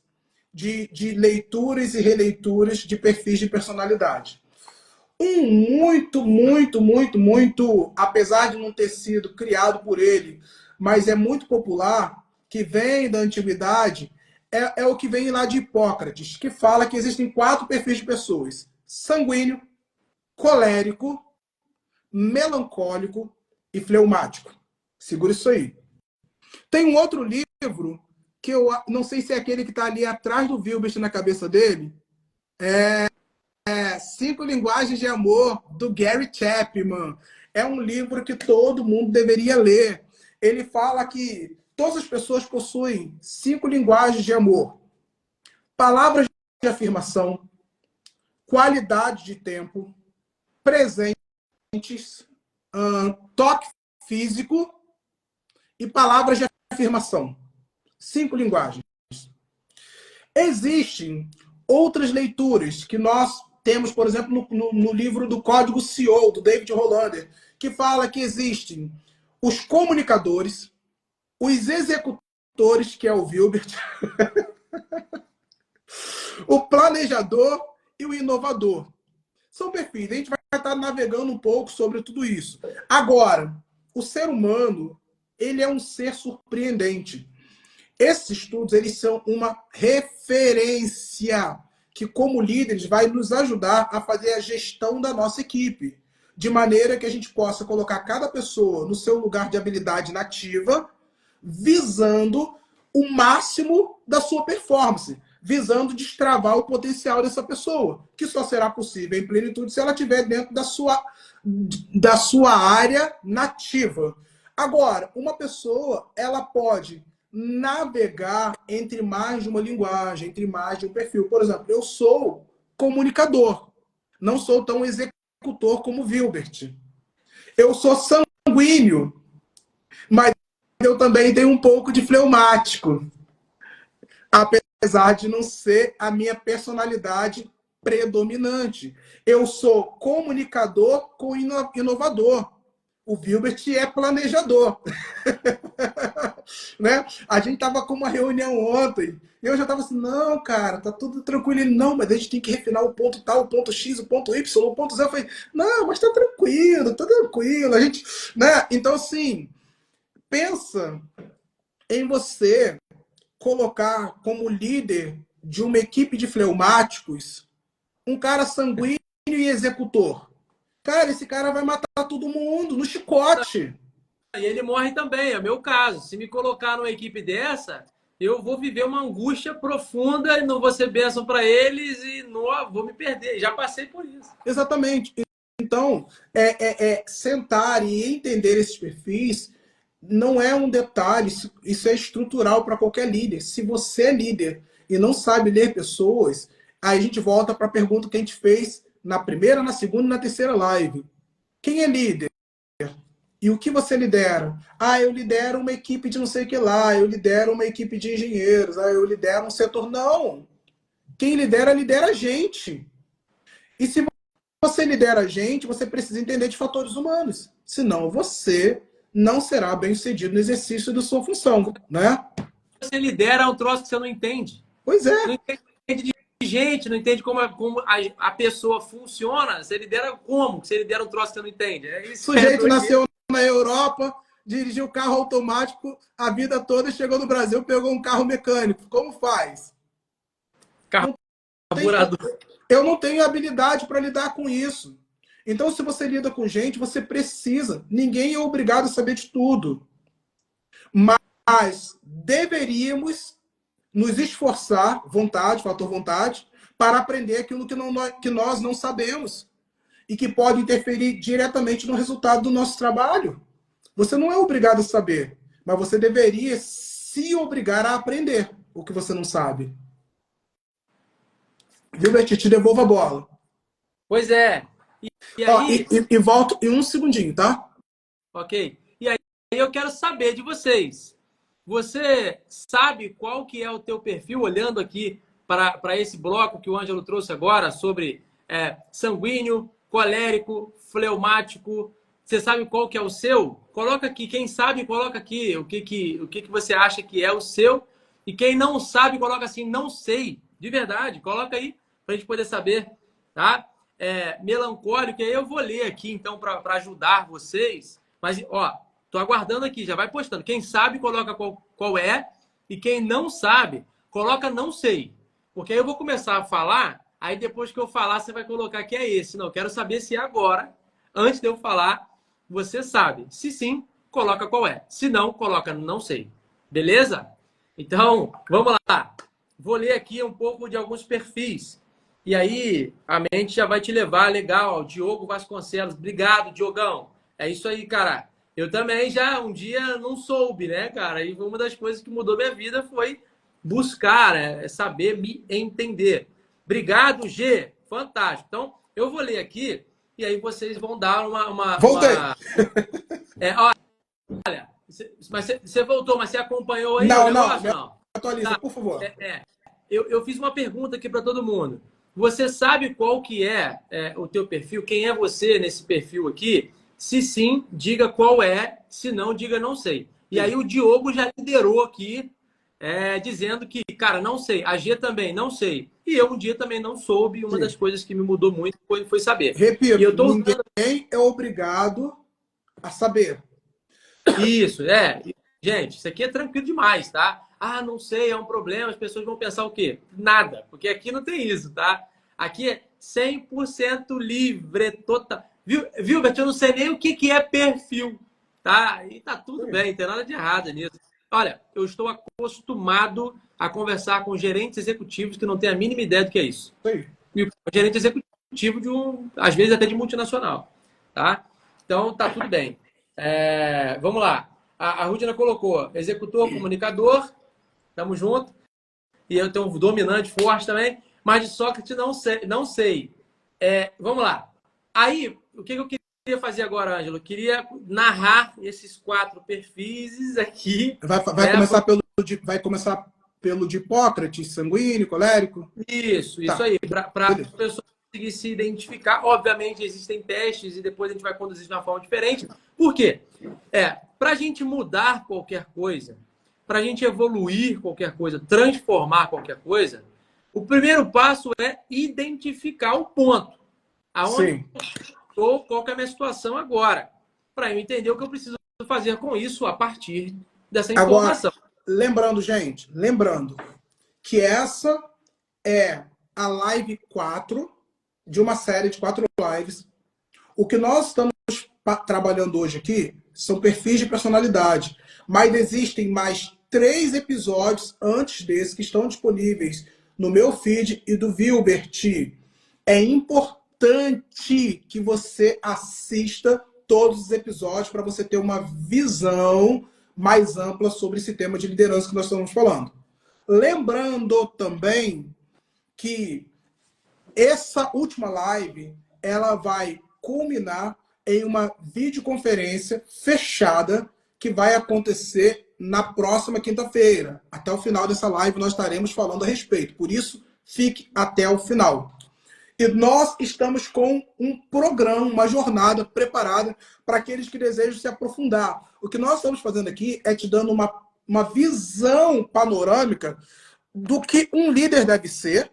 de leituras e releituras de perfis de personalidade. Muito, apesar de não ter sido criado por ele, mas é muito popular, que vem da antiguidade, é o que vem lá de Hipócrates, que fala que existem 4 perfis de pessoas: sanguíneo, colérico, melancólico e fleumático. Segura isso aí. Tem um outro livro que eu não sei se é aquele que está ali atrás do Wilbert na cabeça dele. 5 Linguagens de Amor, do Gary Chapman. É um livro que todo mundo deveria ler. Ele fala que todas as pessoas possuem 5 linguagens de amor: palavras de afirmação, qualidade de tempo, presentes, toque físico e palavras de afirmação. 5 linguagens. Existem outras leituras que nós temos, por exemplo, no livro do Código CEO, do David Hollander, que fala que existem os comunicadores, os executores, que é o Wilbert, o planejador e o inovador. São perfis. A gente vai estar navegando um pouco sobre tudo isso. Agora, o ser humano, ele é um ser surpreendente. Esses estudos, eles são uma referência que, como líderes, vai nos ajudar a fazer a gestão da nossa equipe, de maneira que a gente possa colocar cada pessoa no seu lugar de habilidade nativa, visando o máximo da sua performance, visando destravar o potencial dessa pessoa, que só será possível em plenitude se ela estiver dentro da sua área nativa. Agora, uma pessoa, ela pode navegar entre mais de uma linguagem, entre mais de um perfil. Por exemplo, eu sou comunicador, não sou tão executor como Wilbert. Eu sou sanguíneo, mas eu também tenho um pouco de fleumático, apesar de não ser a minha personalidade predominante. Eu sou comunicador com inovador. O Wilbert é planejador. Né? A gente tava com uma reunião ontem e eu já tava assim, não, cara, tá tudo tranquilo. Ele, não, mas a gente tem que refinar o ponto tal, o ponto X, o ponto Y, o ponto Z. Eu falei, não, mas tá tranquilo. A gente, né? Então, assim, pensa em você colocar como líder de uma equipe de fleumáticos um cara sanguíneo e executor. Cara, esse cara vai matar todo mundo no chicote. E ele morre também, é o meu caso. Se me colocar numa equipe dessa, eu vou viver uma angústia profunda e não vou ser bênção para eles e não vou me perder. Já passei por isso. Exatamente. Então, sentar e entender esses perfis não é um detalhe, isso é estrutural para qualquer líder. Se você é líder e não sabe ler pessoas, aí a gente volta para a pergunta que a gente fez na primeira, na segunda e na terceira live. Quem é líder? E o que você lidera? Ah, eu lidero uma equipe de não sei o que lá, eu lidero uma equipe de engenheiros, ah, eu lidero um setor. Não! Quem lidera, lidera a gente. E se você lidera a gente, você precisa entender de fatores humanos. Senão você não será bem sucedido no exercício da sua função, né? Você lidera um troço que você não entende. Pois Não é. entende de gente, não entende como a pessoa funciona. Você lidera como? Você lidera um troço que você não entende. É O isso, sujeito nasceu na Europa, dirigiu carro automático a vida toda, chegou no Brasil, pegou um carro mecânico. Como faz? carburador. Eu não tenho habilidade para lidar com isso. Então, se você lida com gente, você precisa. Ninguém é obrigado a saber de tudo. Mas deveríamos nos esforçar, vontade, fator vontade, para aprender aquilo que nós não sabemos e que pode interferir diretamente no resultado do nosso trabalho. Você não é obrigado a saber, mas você deveria se obrigar a aprender o que você não sabe. Gilbert, te devolvo a bola. Pois é. E Ó, aí, e volto em um segundinho, tá? ok? E aí eu quero saber de vocês. Você sabe qual que é o teu perfil, olhando aqui para esse bloco que o Ângelo trouxe agora sobre sanguíneo, colérico, fleumático. Você sabe qual que é o seu? Coloca aqui. Quem sabe, coloca aqui o que você acha que é o seu. E quem não sabe, coloca assim, não sei. De verdade, coloca aí para a gente poder saber, tá? Melancólico, e aí eu vou ler aqui, então, para ajudar vocês. Mas, ó, tô aguardando aqui, já vai postando. Quem sabe, coloca qual é. E quem não sabe, coloca não sei. Porque aí eu vou começar a falar, aí depois que eu falar, você vai colocar que é esse. Não, eu quero saber se é agora, antes de eu falar, você sabe. Se sim, coloca qual é. Se não, coloca não sei. Beleza? Então, vamos lá. Vou ler aqui um pouco de alguns perfis. E aí, a mente já vai te levar, legal. Diogo Vasconcelos, obrigado, Diogão. É isso aí, cara. Eu também já um dia não soube, né, cara? E uma das coisas que mudou minha vida foi buscar, saber me entender. Obrigado, G. Fantástico. Então, eu vou ler aqui e aí vocês vão dar Voltei. Olha, mas você voltou, mas você acompanhou aí o Não, não, negócio? me Não. atualiza, Tá. por favor. Eu fiz uma pergunta aqui para todo mundo. Você sabe qual que o teu perfil? Quem é você nesse perfil aqui? Se sim, diga qual é. Se não, diga não sei. E aí o Diogo já liderou aqui, dizendo que, cara, não sei. A G também, não sei. E eu um dia também não soube. Uma Sim. das coisas que me mudou muito foi saber. E Repito, eu tô ninguém usando é obrigado a saber. isso, Gente, isso aqui é tranquilo demais, tá? Ah, não sei, é um problema, as pessoas vão pensar o quê? Nada, porque aqui não tem isso, tá? Aqui é 100% livre, total. Viu, Bert? Eu não sei nem o que é perfil, tá? E tá tudo bem, não tem nada de errado nisso. Olha, eu estou acostumado a conversar com gerentes executivos que não têm a mínima ideia do que é isso. Sim. E o gerente executivo às vezes até de multinacional, tá? Então, tá tudo bem. Vamos lá. A Rudina colocou executor, comunicador, tamo junto. E eu tenho um dominante forte também. Mas de Sócrates não sei. Não sei. Vamos lá. Aí, o que eu queria fazer agora, Ângelo? Eu queria narrar esses 4 perfis aqui. Vai começar pelo de Hipócrates, sanguíneo, colérico? Isso Tá. aí. Para a pessoa conseguir se identificar. Obviamente, existem testes e depois a gente vai conduzir de uma forma diferente. Por quê? Para a gente mudar qualquer coisa, para a gente evoluir qualquer coisa, transformar qualquer coisa, o primeiro passo é identificar o ponto. Aonde Sim. eu estou, qual que é a minha situação agora. Para eu entender o que eu preciso fazer com isso a partir dessa Agora, informação. lembrando, gente, que essa é a live 4 de uma série de 4 lives, O que nós estamos trabalhando hoje aqui são perfis de personalidade, mas existem mais 3 episódios antes desse que estão disponíveis no meu feed e do Vilbert. É importante que você assista todos os episódios para você ter uma visão mais ampla sobre esse tema de liderança que nós estamos falando. Lembrando também que essa última live ela vai culminar em uma videoconferência fechada que vai acontecer na próxima quinta-feira. Até o final dessa live nós estaremos falando a respeito. Por isso, fique até o final. E nós estamos com um programa, uma jornada preparada para aqueles que desejam se aprofundar. O que nós estamos fazendo aqui é te dando uma visão panorâmica do que um líder deve ser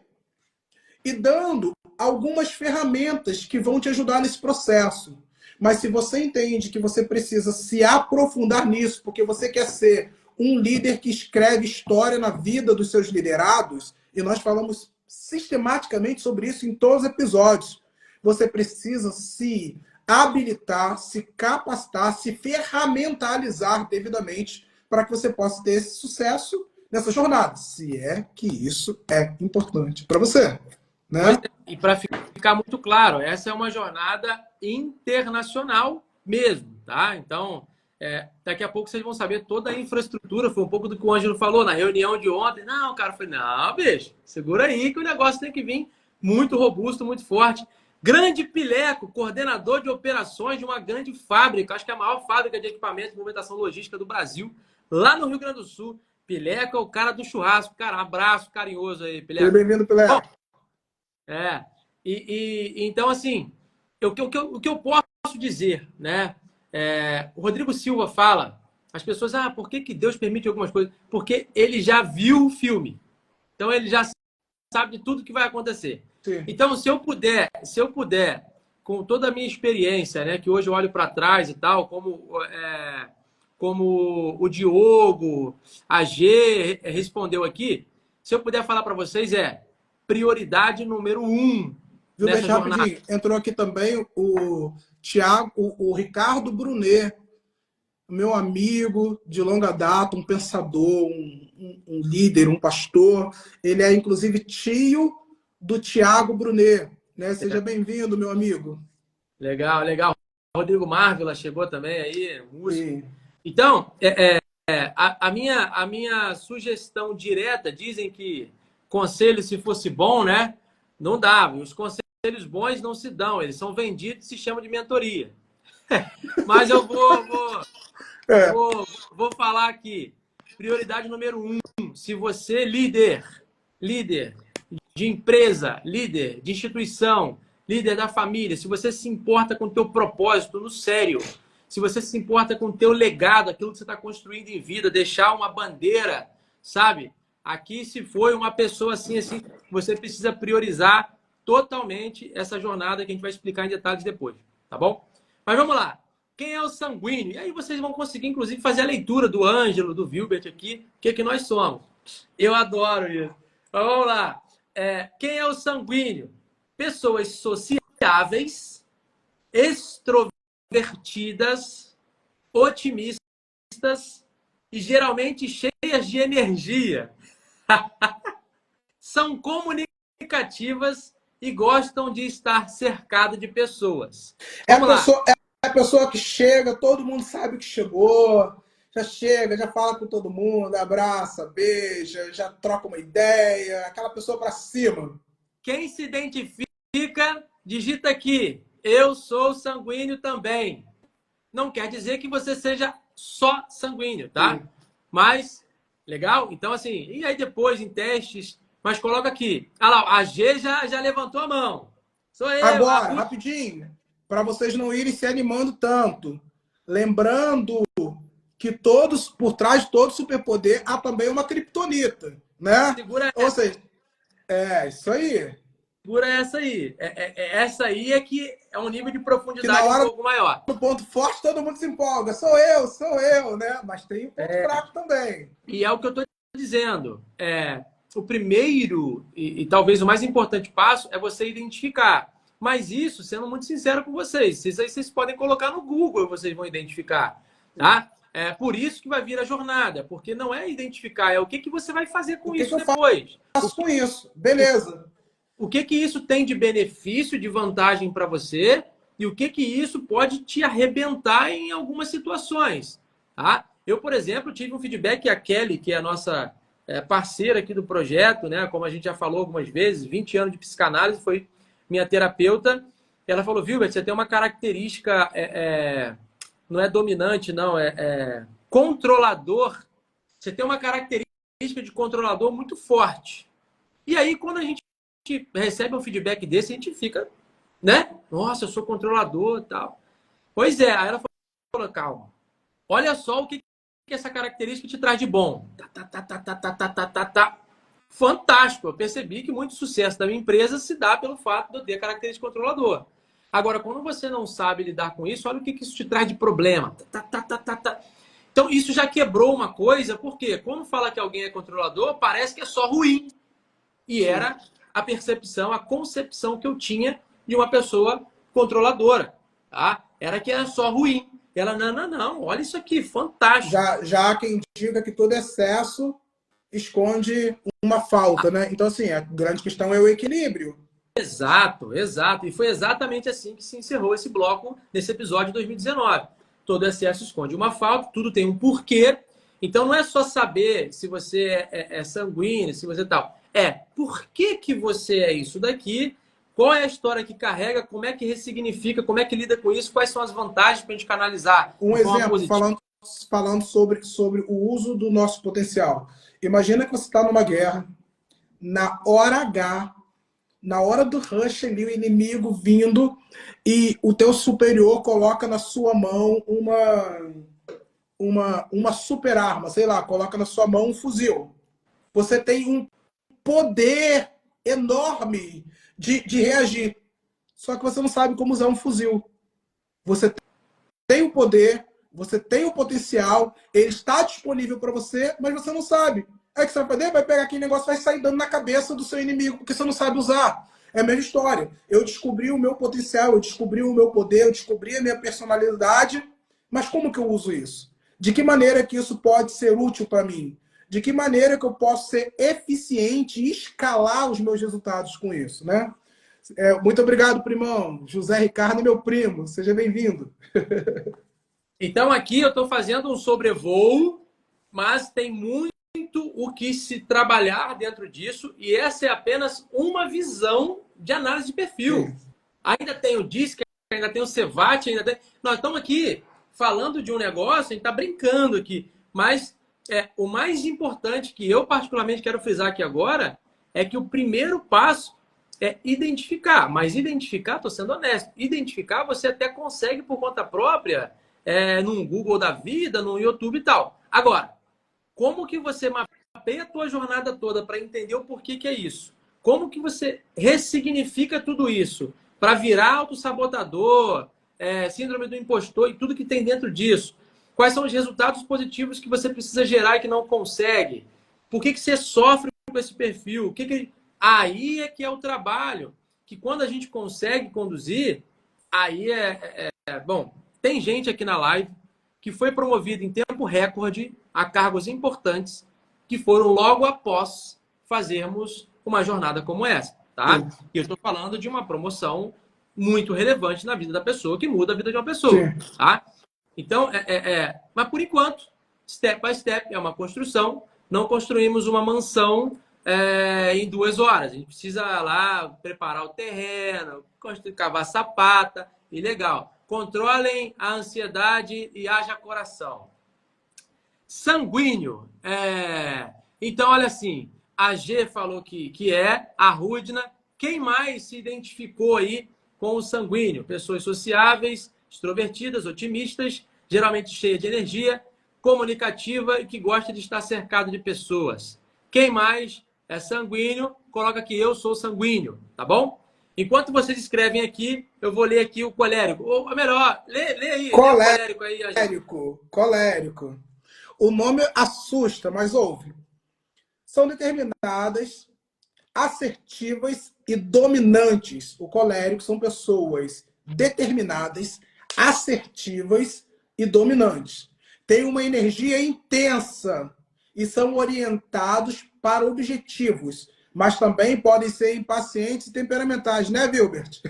e dando algumas ferramentas que vão te ajudar nesse processo. Mas se você entende que você precisa se aprofundar nisso, porque você quer ser um líder que escreve história na vida dos seus liderados, e nós falamos sistematicamente sobre isso em todos os episódios, você precisa se habilitar, se capacitar, se ferramentalizar devidamente para que você possa ter esse sucesso nessa jornada, se é que isso é importante para você. Né? E para ficar muito claro, essa é uma jornada internacional mesmo, tá? Então, daqui a pouco vocês vão saber toda a infraestrutura. Foi um pouco do que o Ângelo falou na reunião de ontem. Não, cara, eu falei, não, bicho, segura aí que o negócio tem que vir muito robusto, muito forte. Grande Pileco, coordenador de operações de uma grande fábrica, acho que é a maior fábrica de equipamentos de movimentação logística do Brasil, lá no Rio Grande do Sul. Pileco é o cara do churrasco. Cara, um abraço carinhoso aí, Pileco. Seja bem-vindo, Pileco. Bom, então, assim, o que eu posso dizer, né? O Rodrigo Silva fala, as pessoas, por que Deus permite algumas coisas? Porque ele já viu o filme. Então, ele já sabe de tudo que vai acontecer. Sim. Então, se eu puder, com toda a minha experiência, né? Que hoje eu olho para trás e tal, como o Diogo, a G respondeu aqui, se eu puder falar para vocês prioridade número 1 nessa jornada. Rapidinho. Entrou aqui também o Thiago, o Ricardo Brunet, meu amigo de longa data, um pensador, um líder, um pastor. Ele é, inclusive, tio do Thiago Brunet. Né? Seja bem-vindo, meu amigo. Legal, legal. Rodrigo Marvila chegou também aí, músico. Sim. Então, a minha sugestão direta, dizem que conselho, se fosse bom, né? Não dava. Os conselhos bons não se dão. Eles são vendidos e se chamam de mentoria. Mas eu vou falar aqui. Prioridade número 1. Se você, líder de empresa, líder de instituição, líder da família, se você se importa com o teu propósito no sério, se você se importa com o teu legado, aquilo que você está construindo em vida, deixar uma bandeira, sabe? Aqui, se foi uma pessoa assim, você precisa priorizar totalmente essa jornada que a gente vai explicar em detalhes depois, tá bom? Mas vamos lá. Quem é o sanguíneo? E aí vocês vão conseguir, inclusive, fazer a leitura do Ângelo, do Vilbert aqui, o que nós somos. Eu adoro isso. Mas vamos lá. Quem é o sanguíneo? Pessoas sociáveis, extrovertidas, otimistas e geralmente cheias de energia. São comunicativas e gostam de estar cercado de pessoas. É a pessoa que chega, todo mundo sabe que chegou, já chega, já fala com todo mundo, abraça, beija, já troca uma ideia, aquela pessoa para cima. Quem se identifica, digita aqui. Eu sou sanguíneo também. Não quer dizer que você seja só sanguíneo, tá? Sim. Mas... Legal? Então, assim, e aí depois em testes, mas coloca aqui. Lá, a G já levantou a mão. Sou eu. Agora, rapidinho, para vocês não irem se animando tanto. Lembrando que por trás de todo superpoder há também uma criptonita, né? Segura Ou seja, isso aí. Segura essa aí. Essa aí que é um nível de profundidade um pouco maior. No ponto forte, todo mundo se empolga. Sou eu, né? Mas tem um ponto fraco também. E é o que eu estou dizendo. O primeiro e talvez o mais importante passo é você identificar Mas isso, sendo muito sincero com vocês, isso aí vocês podem colocar no Google e vocês vão identificar, tá? É por isso que vai vir a jornada, porque não é identificar, é o que, que você vai fazer com isso depois. Faço com isso? Beleza. O que que isso tem de benefício, de vantagem para você e o que que isso pode te arrebentar em algumas situações, tá? Eu, por exemplo, tive um feedback, a Kelly, que é a nossa parceira aqui do projeto, né? Como a gente já falou algumas vezes, 20 anos de psicanálise, foi minha terapeuta. Ela falou, Vilbert, você tem uma característica, não é dominante, não, é controlador. Você tem uma característica de controlador muito forte. E aí, quando a gente recebe um feedback desse, a gente fica, né? Nossa, eu sou controlador e tal. Pois é, aí ela falou, calma. Olha só o que essa característica te traz de bom. Fantástico. Eu percebi que muito sucesso da minha empresa se dá pelo fato de eu ter a característica de controlador. Agora, quando você não sabe lidar com isso, olha o que isso te traz de problema. Então, isso já quebrou uma coisa, porque quando fala que alguém é controlador, parece que é só ruim. E era a percepção, a concepção que eu tinha de uma pessoa controladora. Tá? Era que era só ruim. Ela, não, olha isso aqui, fantástico. Já quem diga que todo excesso esconde uma falta, né? Então, assim, a grande questão é o equilíbrio. Exato, exato. E foi exatamente assim que se encerrou esse bloco nesse episódio de 2019. Todo excesso esconde uma falta, tudo tem um porquê. Então, não é só saber se você é sanguíneo, se você tal. Por que você é isso daqui? Qual é a história que carrega? Como é que ressignifica? Como é que lida com isso? Quais são as vantagens para a gente canalizar? Um exemplo, falando sobre o uso do nosso potencial. Imagina que você está numa guerra, na hora H, na hora do rush ali, o inimigo vindo, e o teu superior coloca na sua mão uma super arma, sei lá, coloca na sua mão um fuzil. Você tem um poder enorme de reagir. Só que você não sabe como usar um fuzil. Você tem o poder, você tem o potencial, ele está disponível para você, mas você não sabe. Aí que você vai fazer? Vai pegar aquele negócio e vai sair dando na cabeça do seu inimigo, porque você não sabe usar. É a mesma história. Eu descobri o meu potencial, eu descobri o meu poder, eu descobri a minha personalidade, mas como que eu uso isso? De que maneira que isso pode ser útil para mim? De que maneira que eu posso ser eficiente e escalar os meus resultados com isso, né? Muito obrigado, primão. José Ricardo, meu primo. Seja bem-vindo. Então, aqui eu estou fazendo um sobrevoo, mas tem muito o que se trabalhar dentro disso, e essa é apenas uma visão de análise de perfil. Sim. Ainda tem o DISC, ainda tem o CEVAT, ainda tem... Nós estamos aqui falando de um negócio, a gente está brincando aqui, mas o mais importante que eu particularmente quero frisar aqui agora é que o primeiro passo é identificar. Mas identificar, estou sendo honesto, identificar você até consegue por conta própria, no Google da vida, no YouTube e tal. Agora, como que você mapeia a tua jornada toda para entender o porquê que é isso? Como que você ressignifica tudo isso para virar autossabotador, síndrome do impostor e tudo que tem dentro disso? Quais são os resultados positivos que você precisa gerar e que não consegue? Por que você sofre com esse perfil? Aí é que é o trabalho. Que quando a gente consegue conduzir, aí bom, tem gente aqui na live que foi promovida em tempo recorde a cargos importantes que foram logo após fazermos uma jornada como essa, tá? Sim. E eu estou falando de uma promoção muito relevante na vida da pessoa, que muda a vida de uma pessoa, sim, tá? Então, mas por enquanto, step by step, é uma construção. Não construímos uma mansão em 2 horas. A gente precisa lá preparar o terreno, cavar sapata e legal. Controlem a ansiedade e haja coração. Sanguíneo. Então, olha assim, a G falou que a Rudna. Quem mais se identificou aí com o sanguíneo? Pessoas sociáveis, extrovertidas, otimistas, geralmente cheia de energia, comunicativa e que gosta de estar cercado de pessoas. Quem mais é sanguíneo? Coloca que eu sou sanguíneo, tá bom? Enquanto vocês escrevem aqui, eu vou ler aqui o colérico. Ou melhor, lê aí. Colérico aí. Colérico. O nome assusta, mas ouve. São determinadas, assertivas e dominantes. O colérico são pessoas determinadas, assertivas e dominantes. Tem uma energia intensa e são orientados para objetivos, mas também podem ser impacientes e temperamentais, né, Wilbert?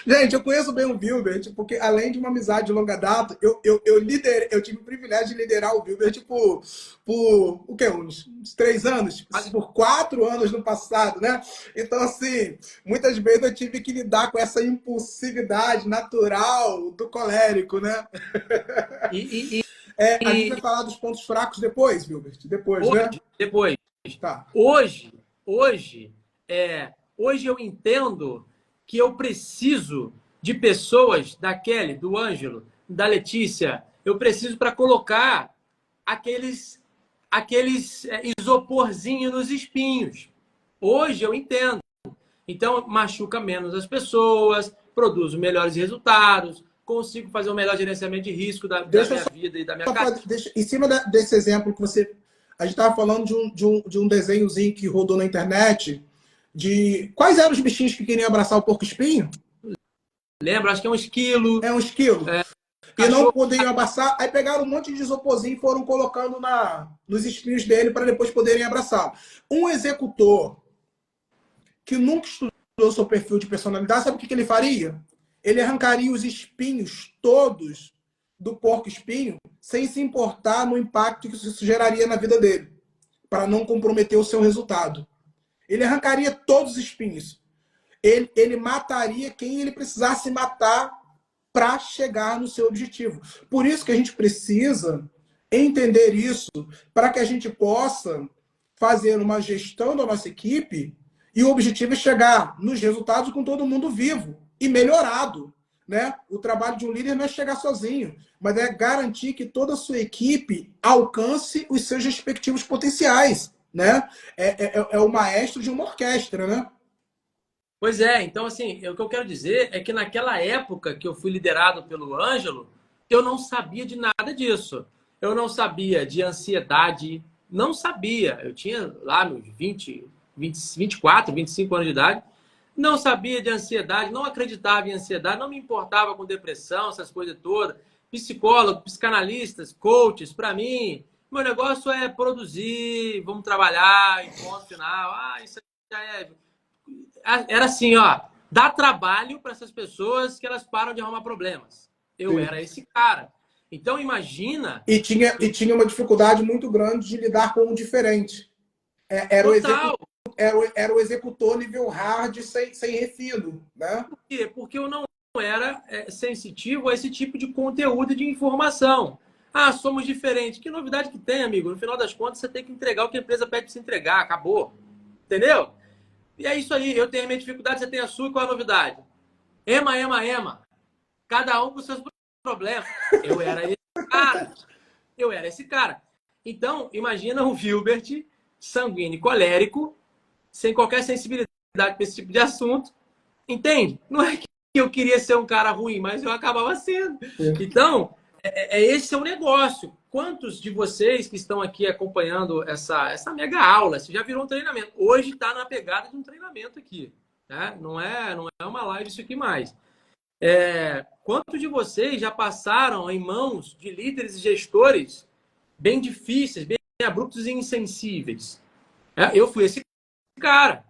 Gente, eu conheço bem o Wilbert, porque além de uma amizade de longa data, eu tive o privilégio de liderar o Wilbert por o quê? Uns 3 anos? Por 4 anos no passado, né? Então, assim, muitas vezes eu tive que lidar com essa impulsividade natural do colérico, né? A gente vai falar dos pontos fracos depois, Wilbert? Depois, né? Depois. Tá. Hoje eu entendo que eu preciso de pessoas da Kelly, do Ângelo, da Letícia. Eu preciso para colocar aqueles isoporzinhos nos espinhos. Hoje eu entendo. Então, machuca menos as pessoas, produzo melhores resultados, consigo fazer um melhor gerenciamento de risco da minha vida e da minha casa. Em cima desse exemplo que você... A gente estava falando de um desenhozinho que rodou na internet de... Quais eram os bichinhos que queriam abraçar o porco-espinho? Lembra? Acho que é um esquilo. É um esquilo. E não poderiam abraçar. Aí pegaram um monte de isoporzinho e foram colocando nos espinhos dele para depois poderem abraçá-lo. Um executor que nunca estudou seu perfil de personalidade, sabe o que ele faria? Ele arrancaria os espinhos todos do porco-espinho sem se importar no impacto que isso geraria na vida dele, para não comprometer o seu resultado. Ele arrancaria todos os espinhos. Ele mataria quem ele precisasse matar para chegar no seu objetivo. Por isso que a gente precisa entender isso, para que a gente possa fazer uma gestão da nossa equipe e o objetivo é chegar nos resultados com todo mundo vivo e melhorado. Né? O trabalho de um líder não é chegar sozinho, mas é garantir que toda a sua equipe alcance os seus respectivos potenciais. Né? É o maestro de uma orquestra, né? Pois é, então assim, o que eu quero dizer é que naquela época que eu fui liderado pelo Ângelo, eu não sabia de nada disso. Eu não sabia de ansiedade, não sabia. Eu tinha lá meus 24, 25 anos de idade, não sabia de ansiedade, não acreditava em ansiedade, não me importava com depressão, essas coisas todas. Psicólogo, psicanalistas, coaches, para mim, meu negócio é produzir, vamos trabalhar, em ponto final. Isso já é... Era assim, ó, dá trabalho para essas pessoas que elas param de arrumar problemas. Eu era esse cara. Então, imagina... E tinha uma dificuldade muito grande de lidar com o diferente. Era o executor nível hard sem refino, né? Por quê? Porque eu não era sensitivo a esse tipo de conteúdo e de informação. Somos diferentes. Que novidade que tem, amigo? No final das contas, você tem que entregar o que a empresa pede para você entregar. Acabou. Entendeu? E é isso aí. Eu tenho a minha dificuldade, você tem a sua. Qual é a novidade? Ema. Cada um com seus problemas. Eu era esse cara. Então, imagina o Wilbert, sanguíneo, colérico, sem qualquer sensibilidade para esse tipo de assunto. Entende? Não é que eu queria ser um cara ruim, mas eu acabava sendo. Então, esse é o negócio. Quantos de vocês que estão aqui acompanhando essa mega aula, se já virou um treinamento? Hoje está na pegada de um treinamento aqui. Né? Não é uma live isso aqui mais. Quantos de vocês já passaram em mãos de líderes e gestores bem difíceis, bem abruptos e insensíveis? Eu fui esse cara.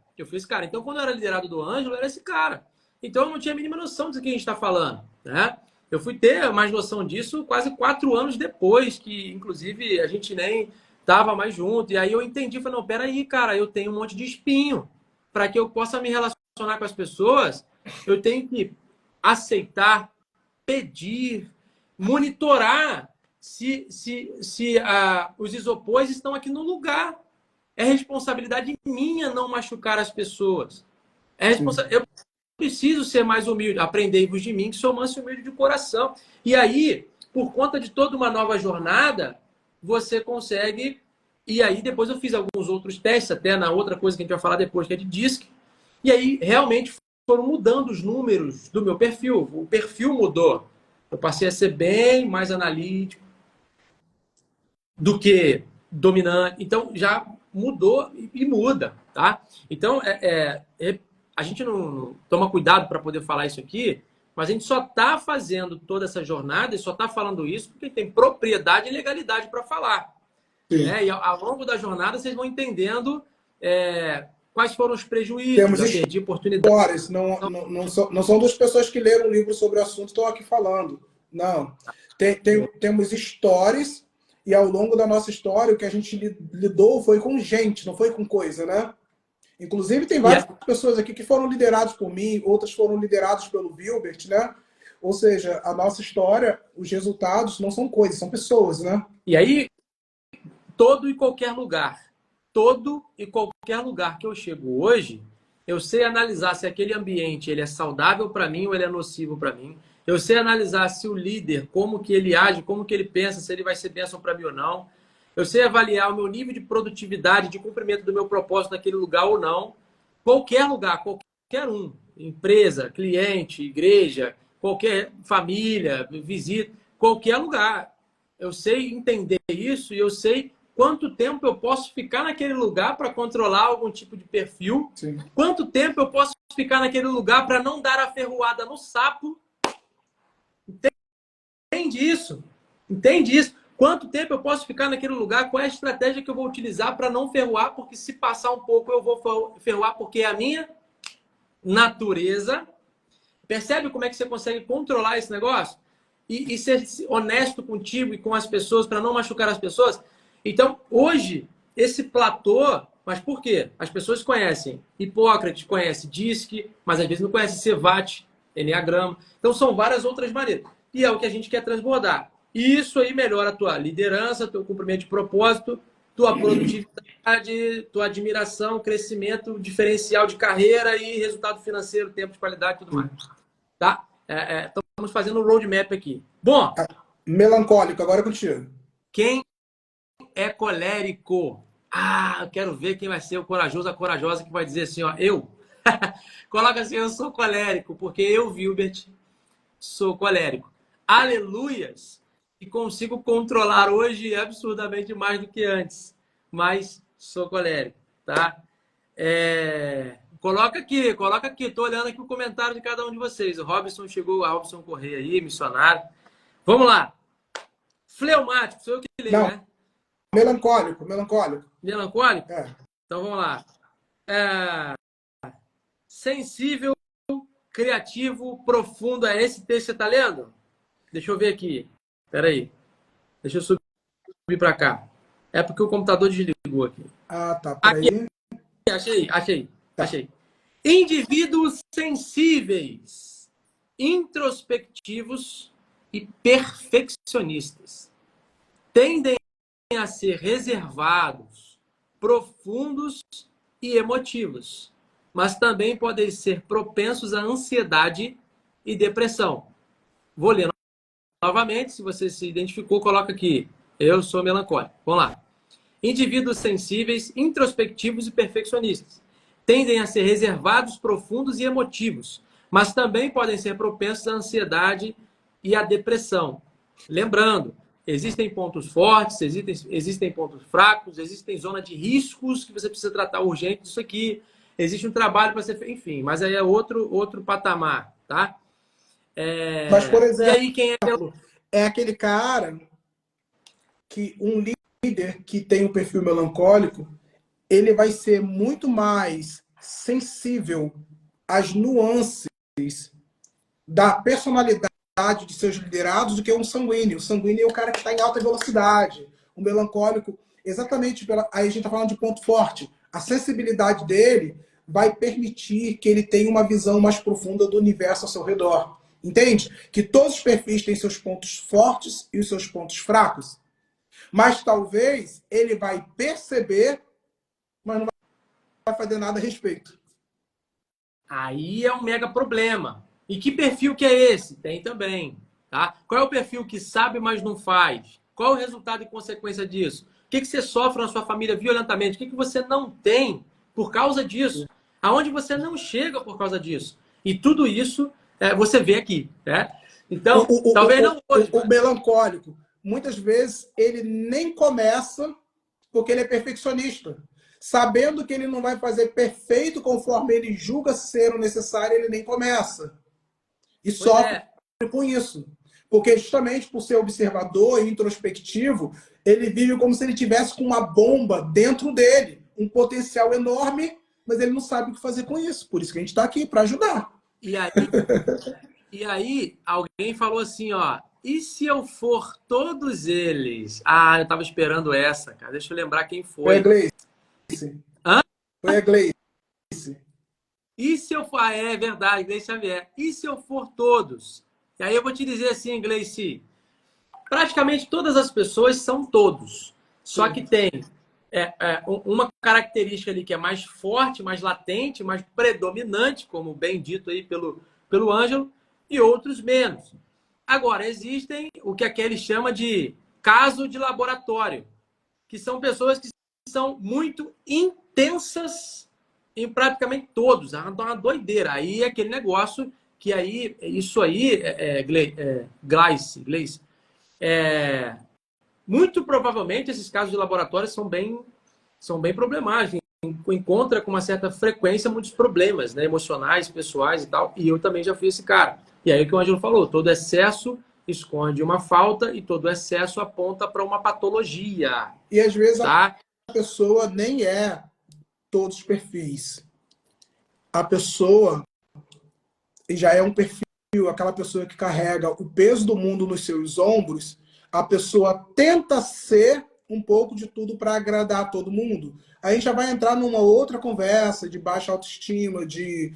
Então, quando eu era liderado do Ângelo, eu era esse cara. Então, eu não tinha a mínima noção do que a gente está falando. Né? Eu fui ter mais noção disso quase 4 anos depois, que, inclusive, a gente nem estava mais junto. E aí eu entendi, falei, não, peraí, cara, eu tenho um monte de espinho. Para que eu possa me relacionar com as pessoas, eu tenho que aceitar, pedir, monitorar se os isopores estão aqui no lugar. É responsabilidade minha não machucar as pessoas. Eu preciso ser mais humilde. Aprendei-vos de mim, que sou manso e humilde de coração. E aí, por conta de toda uma nova jornada, você consegue... E aí, depois eu fiz alguns outros testes, até na outra coisa que a gente vai falar depois, que é de DISC. E aí, realmente, foram mudando os números do meu perfil. O perfil mudou. Eu passei a ser bem mais analítico do que dominante. Então, já mudou e muda, tá? Então, a gente não toma cuidado para poder falar isso aqui, mas a gente só está fazendo toda essa jornada e só está falando isso porque tem propriedade e legalidade para falar. Né? E ao longo da jornada vocês vão entendendo quais foram os prejuízos, Temos já perdi oportunidades. não são duas pessoas que leram um livro sobre o assunto e estão aqui falando. Não. Temos stories, e ao longo da nossa história, o que a gente lidou foi com gente, não foi com coisa, né? Inclusive, tem várias pessoas aqui que foram lideradas por mim, outras foram lideradas pelo Wilbert, né? Ou seja, a nossa história, os resultados não são coisas, são pessoas, né? E aí, todo e qualquer lugar que eu chego hoje, eu sei analisar se aquele ambiente ele é saudável para mim ou ele é nocivo para mim. Eu sei analisar se o líder, como que ele age, como que ele pensa, se ele vai ser bênção para mim ou não. Eu sei avaliar o meu nível de produtividade, de cumprimento do meu propósito naquele lugar ou não. Qualquer lugar, qualquer um. Empresa, cliente, igreja, qualquer família, visita, qualquer lugar. Eu sei entender isso e eu sei quanto tempo eu posso ficar naquele lugar para controlar algum tipo de perfil. Sim. Quanto tempo eu posso ficar naquele lugar para não dar a ferroada no sapo. Entende isso? Entende isso? Quanto tempo eu posso ficar naquele lugar? Qual é a estratégia que eu vou utilizar para não ferroar? Porque se passar um pouco eu vou ferroar, porque é a minha natureza. Percebe como é que você consegue controlar esse negócio? E ser honesto contigo e com as pessoas para não machucar as pessoas? Então, hoje, esse platô... Mas por quê? As pessoas conhecem Hipócrates, conhecem DISC, mas às vezes não conhecem CEVAT, Enneagrama. Então, são várias outras maneiras. E é o que a gente quer transbordar. E isso aí melhora a tua liderança, teu cumprimento de propósito, tua produtividade, tua admiração, crescimento, diferencial de carreira e resultado financeiro, tempo de qualidade e tudo mais. Tá? Estamos fazendo um roadmap aqui. Bom. Melancólico, agora é contigo. Quem é colérico? Eu quero ver quem vai ser o corajoso, a corajosa que vai dizer assim, ó, eu. Coloca assim, eu sou colérico, porque eu, Wilbert, sou colérico. Aleluias! E consigo controlar hoje absurdamente mais do que antes. Mas sou colérico, tá? Coloca aqui. Estou olhando aqui o comentário de cada um de vocês. O Robson chegou, a Robson Correia aí, missionário. Vamos lá. Fleumático, sou eu que leio, né? Melancólico. Melancólico? É. Então vamos lá. Sensível, criativo, profundo. É esse texto que você está lendo? Deixa eu ver aqui. Espera aí. Deixa eu subir para cá. É porque o computador desligou aqui. Tá. Peraí. Achei. Indivíduos sensíveis, introspectivos e perfeccionistas. Tendem a ser reservados, profundos e emotivos, mas também podem ser propensos à ansiedade e depressão. Vou ler novamente, se você se identificou, coloca aqui. Eu sou melancólico. Vamos lá. Indivíduos sensíveis, introspectivos e perfeccionistas. Tendem a ser reservados, profundos e emotivos, mas também podem ser propensos à ansiedade e à depressão. Lembrando, existem pontos fortes, existem pontos fracos, existem zonas de riscos que você precisa tratar urgente disso aqui. Existe um trabalho para ser feito, enfim, mas aí é outro patamar, tá? Mas, por exemplo, e aí, quem é aquele cara que um líder que tem um perfil melancólico, ele vai ser muito mais sensível às nuances da personalidade de seus liderados do que um sanguíneo. O sanguíneo é o cara que está em alta velocidade. O melancólico, exatamente, aí a gente está falando de ponto forte. A sensibilidade dele vai permitir que ele tenha uma visão mais profunda do universo ao seu redor. Entende? Que todos os perfis têm seus pontos fortes e os seus pontos fracos. Mas talvez ele vai perceber, mas não vai fazer nada a respeito. Aí é um mega problema. E que perfil que é esse? Tem também. Tá? Qual é o perfil que sabe, mas não faz? Qual é o resultado e consequência disso? O que você sofre na sua família violentamente? O que você não tem por causa disso? Aonde você não chega por causa disso? E tudo isso você vê aqui. Né? Então, talvez não hoje. O melancólico, muitas vezes, ele nem começa porque ele é perfeccionista. Sabendo que ele não vai fazer perfeito conforme ele julga ser o necessário, ele nem começa. E Pois sofre é. com isso. Porque justamente por ser observador e introspectivo, ele vive como se ele tivesse com uma bomba dentro dele, um potencial enorme, mas ele não sabe o que fazer com isso. Por isso que a gente está aqui, para ajudar. E aí, alguém falou assim, ó, e se eu for todos eles? Ah, eu tava esperando essa, cara. Deixa eu lembrar quem Foi a foi. Gleice. Hã? Foi a Gleice. E se eu for... Ah, é verdade, Gleice Xavier. E se eu for todos? E aí eu vou te dizer assim, Gleice, praticamente todas as pessoas são todos. Só que tem uma característica ali que é mais forte, mais latente, mais predominante, como bem dito aí pelo Ângelo, e outros menos. Agora, existem o que a Kelly chama de caso de laboratório, que são pessoas que são muito intensas em praticamente todos. É uma doideira. Aí é aquele negócio que aí, isso aí, Gleice, muito provavelmente esses casos de laboratório são bem problemáticos. Encontra com uma certa frequência muitos problemas, né, emocionais, pessoais e tal. E eu também já fui esse cara. E aí o que o Ângelo falou, todo excesso esconde uma falta e todo excesso aponta para uma patologia. E às vezes Tá? a pessoa nem é todos os perfis. A pessoa já é um perfil, aquela pessoa que carrega o peso do mundo nos seus ombros, a pessoa tenta ser um pouco de tudo para agradar todo mundo. A gente já vai entrar numa outra conversa de baixa autoestima, de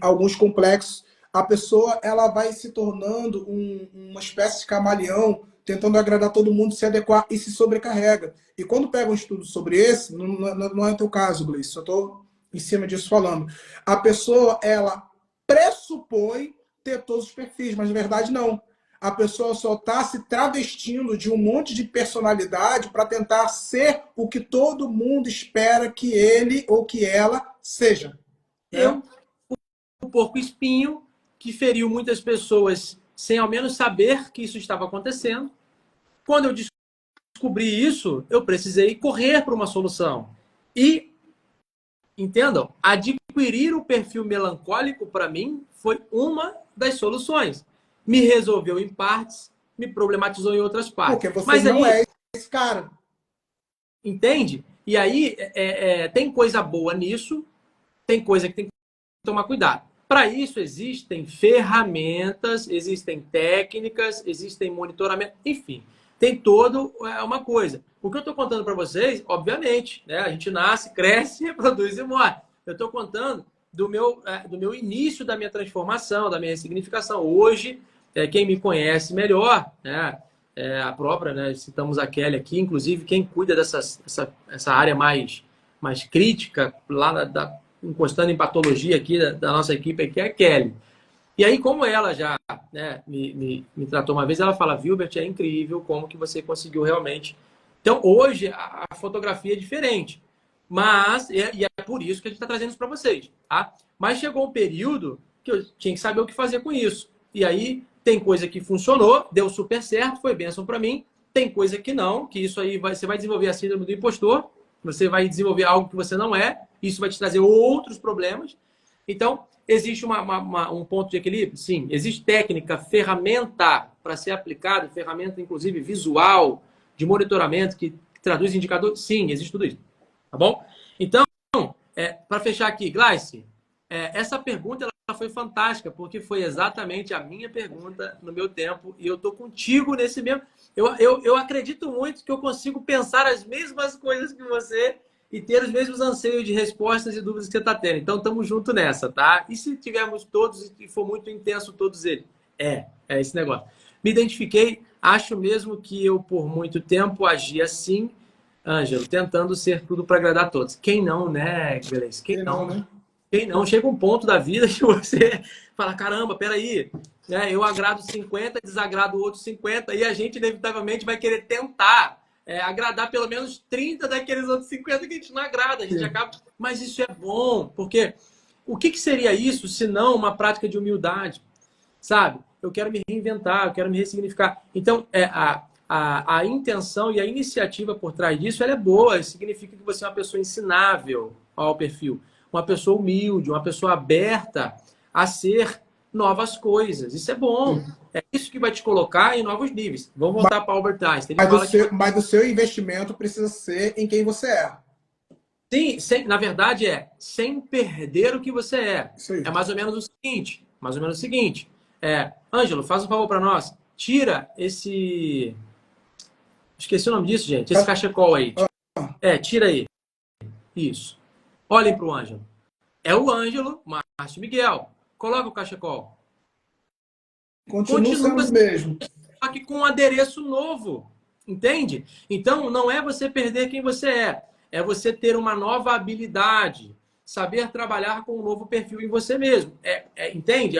alguns complexos. A pessoa ela vai se tornando uma espécie de camaleão, tentando agradar todo mundo, se adequar e se sobrecarrega. E quando pega um estudo sobre esse, não é o teu caso, Gleice, só estou em cima disso falando. A pessoa, ela pressupõe ter todos os perfis, mas na verdade não. A pessoa só está se travestindo de um monte de personalidade para tentar ser o que todo mundo espera que ele ou que ela seja. Né? Eu, o porco espinho, que feriu muitas pessoas sem ao menos saber que isso estava acontecendo. Quando eu descobri isso, eu precisei correr para uma solução. E, entendam, adquirir o perfil melancólico, para mim, foi uma das soluções. Me resolveu em partes, me problematizou em outras partes. Porque você Mas não aí, é esse cara. entende? E aí, tem coisa boa nisso, tem coisa que tem que tomar cuidado. Para isso, existem ferramentas, existem técnicas, existem monitoramento, enfim, tem todo uma coisa. O que eu estou contando para vocês, obviamente, né? A gente nasce, cresce, reproduz e morre. Eu estou contando do meu início da minha transformação, da minha ressignificação. Hoje, quem me conhece melhor, né? A própria, né? Citamos a Kelly aqui, inclusive quem cuida essa área mais crítica, lá encostando em patologia aqui da nossa equipe aqui, é a Kelly. E aí, como ela já, né, me tratou uma vez, ela fala, Vilbert, é incrível como que você conseguiu realmente. Então, hoje, a fotografia é diferente. Mas, e é por isso que a gente está trazendo isso para vocês. Tá? Mas chegou um período que eu tinha que saber o que fazer com isso. E aí, tem coisa que funcionou, deu super certo, foi bênção para mim. Tem coisa que não, que isso aí você vai desenvolver a síndrome do impostor, você vai desenvolver algo que você não é, isso vai te trazer outros problemas. Então, existe um ponto de equilíbrio? Sim. Existe técnica, ferramenta para ser aplicada, ferramenta, inclusive, visual, de monitoramento, que traduz indicadores? Sim, existe tudo isso. Tá bom? Então, para fechar aqui, Gleice, essa pergunta ela foi fantástica, porque foi exatamente a minha pergunta no meu tempo, e eu estou contigo nesse mesmo. Eu acredito muito que eu consigo pensar as mesmas coisas que você e ter os mesmos anseios de respostas e dúvidas que você está tendo. Então, estamos juntos nessa, tá? E se tivermos todos e for muito intenso todos eles? É esse negócio. Me identifiquei, acho mesmo que eu, por muito tempo, agi assim, Ângelo, tentando ser tudo para agradar a todos. Quem não, né, Gleice? Quem não? Né? Quem não? Chega um ponto da vida que você fala, caramba, peraí, né? Eu agrado 50, desagrado outros 50, e a gente inevitavelmente vai querer tentar agradar pelo menos 30 daqueles outros 50 que a gente não agrada. A gente acaba. Mas isso é bom, porque o que seria isso se não uma prática de humildade? Sabe? Eu quero me reinventar, eu quero me ressignificar. Então, a intenção e a iniciativa por trás disso, ela é boa. Significa que você é uma pessoa ensinável ao perfil. Uma pessoa humilde, uma pessoa aberta a ser novas coisas. Isso é bom. É isso que vai te colocar em novos níveis. Vamos voltar para Albert Einstein. Ele fala que... Mas o seu investimento precisa ser em quem você é. Sim, na verdade sem perder o que você é. Isso aí. É mais ou menos o seguinte. Ângelo, faz um favor para nós. Tira esse... Esqueci o nome disso, gente. Esse cachecol aí. Tira aí. Isso. Olhem para o Ângelo. É o Ângelo Márcio Miguel. Coloca o cachecol. Continua sendo o mesmo. Só que com um adereço novo. Entende? Então, não é você perder quem você é. É você ter uma nova habilidade. Saber trabalhar com um novo perfil em você mesmo. Entende?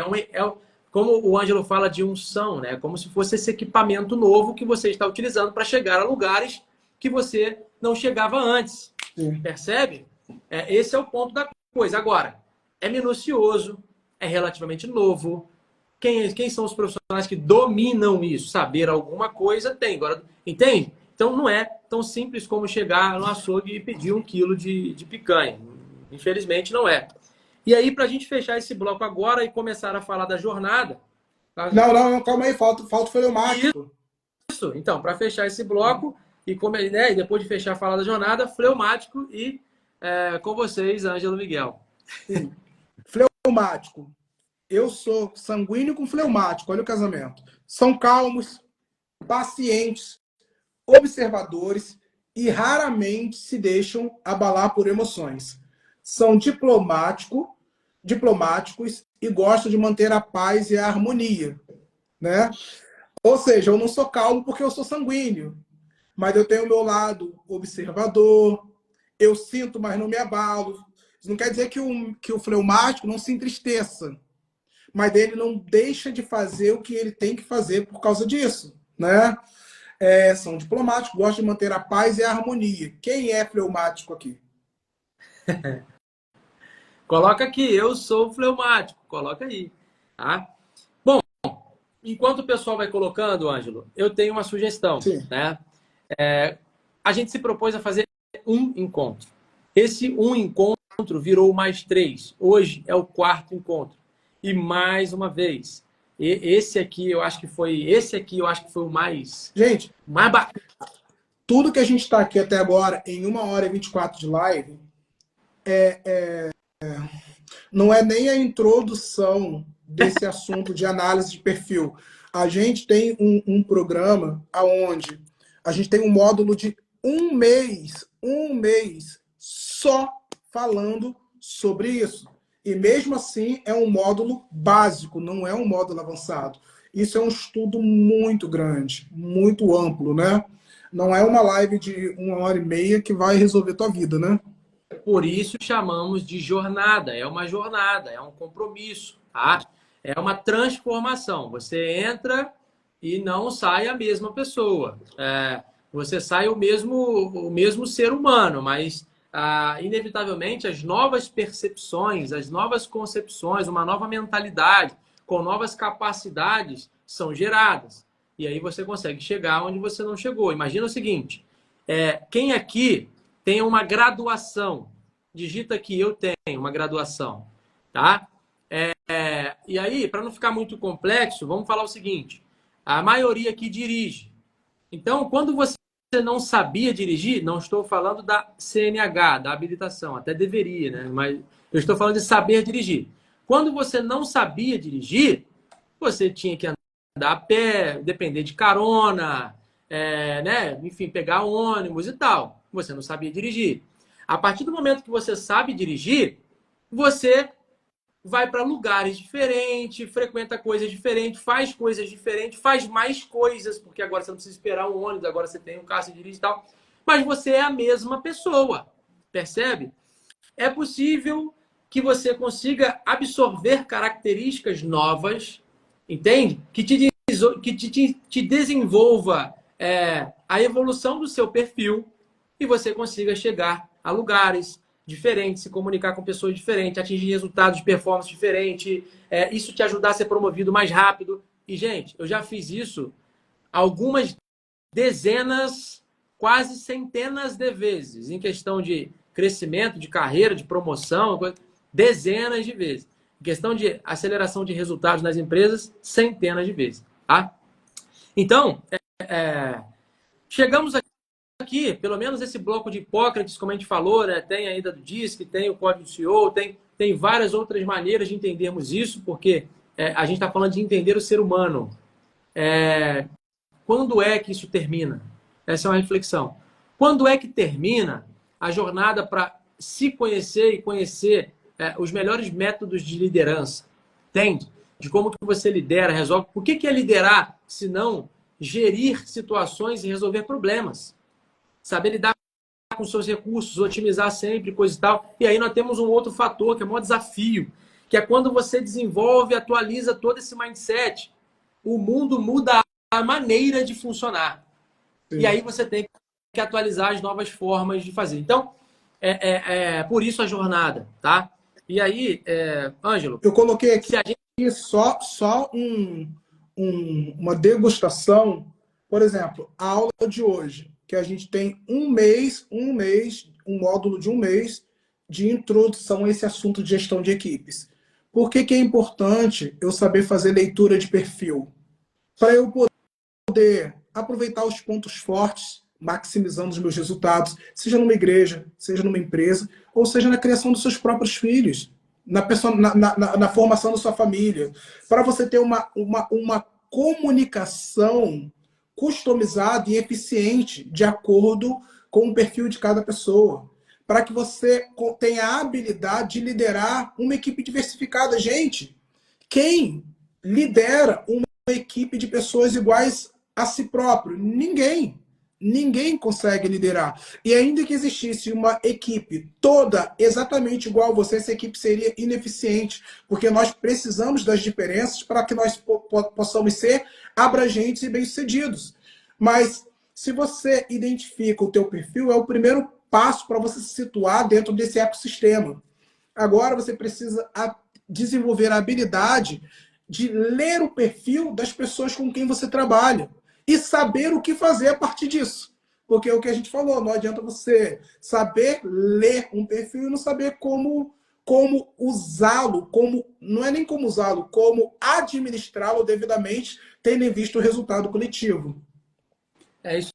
Como o Ângelo fala de unção, né? Como se fosse esse equipamento novo que você está utilizando para chegar a lugares que você não chegava antes. Sim. Percebe? Esse é o ponto da coisa. Agora, é minucioso, é relativamente novo. Quem são os profissionais que dominam isso? Saber alguma coisa tem. Agora, entende? Então, não é tão simples como chegar no açougue e pedir 1 quilo de picanha. Infelizmente, não é. E aí, para a gente fechar esse bloco agora e começar a falar da jornada... Não, calma aí. Falta o fleumático. Isso. Então, para fechar esse bloco e depois de fechar a falar da jornada, fleumático e com vocês, Ângelo Miguel. Sim. Fleumático. Eu sou sanguíneo com fleumático. Olha o casamento. São calmos, pacientes, observadores e raramente se deixam abalar por emoções. São diplomáticos e gostam de manter a paz e a harmonia, né? Ou seja, eu não sou calmo porque eu sou sanguíneo, mas eu tenho o meu lado observador, eu sinto, mas não me abalo. Isso não quer dizer que o fleumático não se entristeça, mas ele não deixa de fazer o que ele tem que fazer por causa disso, né? São diplomáticos, gostam de manter a paz e a harmonia. Quem é fleumático aqui? Coloca aqui, eu sou fleumático. Coloca aí. Tá? Bom, enquanto o pessoal vai colocando, Ângelo, eu tenho uma sugestão. Sim. Né? A gente se propôs a fazer um encontro. Esse um encontro virou mais 3. Hoje é o 4º encontro. E mais uma vez, esse aqui eu acho que foi o mais... Gente, mais bacana. Tudo que a gente está aqui até agora, em 1h24 de live, não é nem a introdução desse assunto de análise de perfil. A gente tem um programa onde a gente tem um módulo de um mês só falando sobre isso. E mesmo assim é um módulo básico, não é um módulo avançado. Isso é um estudo muito grande, muito amplo, né? Não é uma live de 1h30 que vai resolver tua vida, né? Por isso chamamos de jornada. É uma jornada, é um compromisso, tá? É uma transformação. Você entra e não sai a mesma pessoa. Você sai o mesmo ser humano, mas inevitavelmente as novas percepções, as novas concepções, uma nova mentalidade, com novas capacidades são geradas. E aí você consegue chegar onde você não chegou. Imagina o seguinte, quem aqui tem uma graduação? Digita aqui, eu tenho uma graduação, tá? E aí, para não ficar muito complexo, vamos falar o seguinte. A maioria aqui dirige. Então, quando você não sabia dirigir, não estou falando da CNH, da habilitação, até deveria, né? Mas eu estou falando de saber dirigir. Quando você não sabia dirigir, você tinha que andar a pé, depender de carona, né? Enfim, pegar ônibus e tal. Você não sabia dirigir. A partir do momento que você sabe dirigir, você vai para lugares diferentes, frequenta coisas diferentes, faz coisas diferentes, faz mais coisas, porque agora você não precisa esperar um ônibus, agora você tem um carro, você dirige e tal. Mas você é a mesma pessoa, percebe? É possível que você consiga absorver características novas, entende? Que te desenvolva a evolução do seu perfil e você consiga chegar a lugares diferentes, se comunicar com pessoas diferentes, atingir resultados de performance diferente, isso te ajudar a ser promovido mais rápido. E, gente, eu já fiz isso algumas dezenas, quase centenas de vezes, em questão de crescimento, de carreira, de promoção, dezenas de vezes. Em questão de aceleração de resultados nas empresas, centenas de vezes. Tá? Então, chegamos aqui, pelo menos esse bloco de Hipócrates, como a gente falou, né? Tem ainda do DISC, tem o Código CEO, tem várias outras maneiras de entendermos isso, porque a gente está falando de entender o ser humano. Quando é que isso termina? Essa é uma reflexão. Quando é que termina a jornada para se conhecer e conhecer os melhores métodos de liderança? Entende? De como que você lidera, resolve. O que é liderar, se não gerir situações e resolver problemas? Saber lidar com seus recursos, otimizar sempre, coisa e tal. E aí nós temos um outro fator, que é o maior desafio, que é quando você desenvolve e atualiza todo esse mindset, o mundo muda a maneira de funcionar. Sim. E aí você tem que atualizar as novas formas de fazer. Então, por isso a jornada, tá? E aí, Ângelo... Eu coloquei aqui só uma degustação. Por exemplo, a aula de hoje, que a gente tem um módulo de um mês de introdução a esse assunto de gestão de equipes. Por que é importante eu saber fazer leitura de perfil? Para eu poder aproveitar os pontos fortes, maximizando os meus resultados, seja numa igreja, seja numa empresa, ou seja na criação dos seus próprios filhos, na formação da sua família. Para você ter uma comunicação customizada e eficiente de acordo com o perfil de cada pessoa. Para que você tenha a habilidade de liderar uma equipe diversificada. Gente, quem lidera uma equipe de pessoas iguais a si próprio? Ninguém. Ninguém consegue liderar. E ainda que existisse uma equipe toda exatamente igual a você, essa equipe seria ineficiente, porque nós precisamos das diferenças para que nós possamos ser abrangentes e bem-sucedidos. Mas se você identifica o teu perfil, é o primeiro passo para você se situar dentro desse ecossistema. Agora você precisa desenvolver a habilidade de ler o perfil das pessoas com quem você trabalha e saber o que fazer a partir disso. Porque é o que a gente falou, não adianta você saber ler um perfil e não saber como usá-lo, não é nem como usá-lo, como administrá-lo devidamente, tendo em vista o resultado coletivo. É isso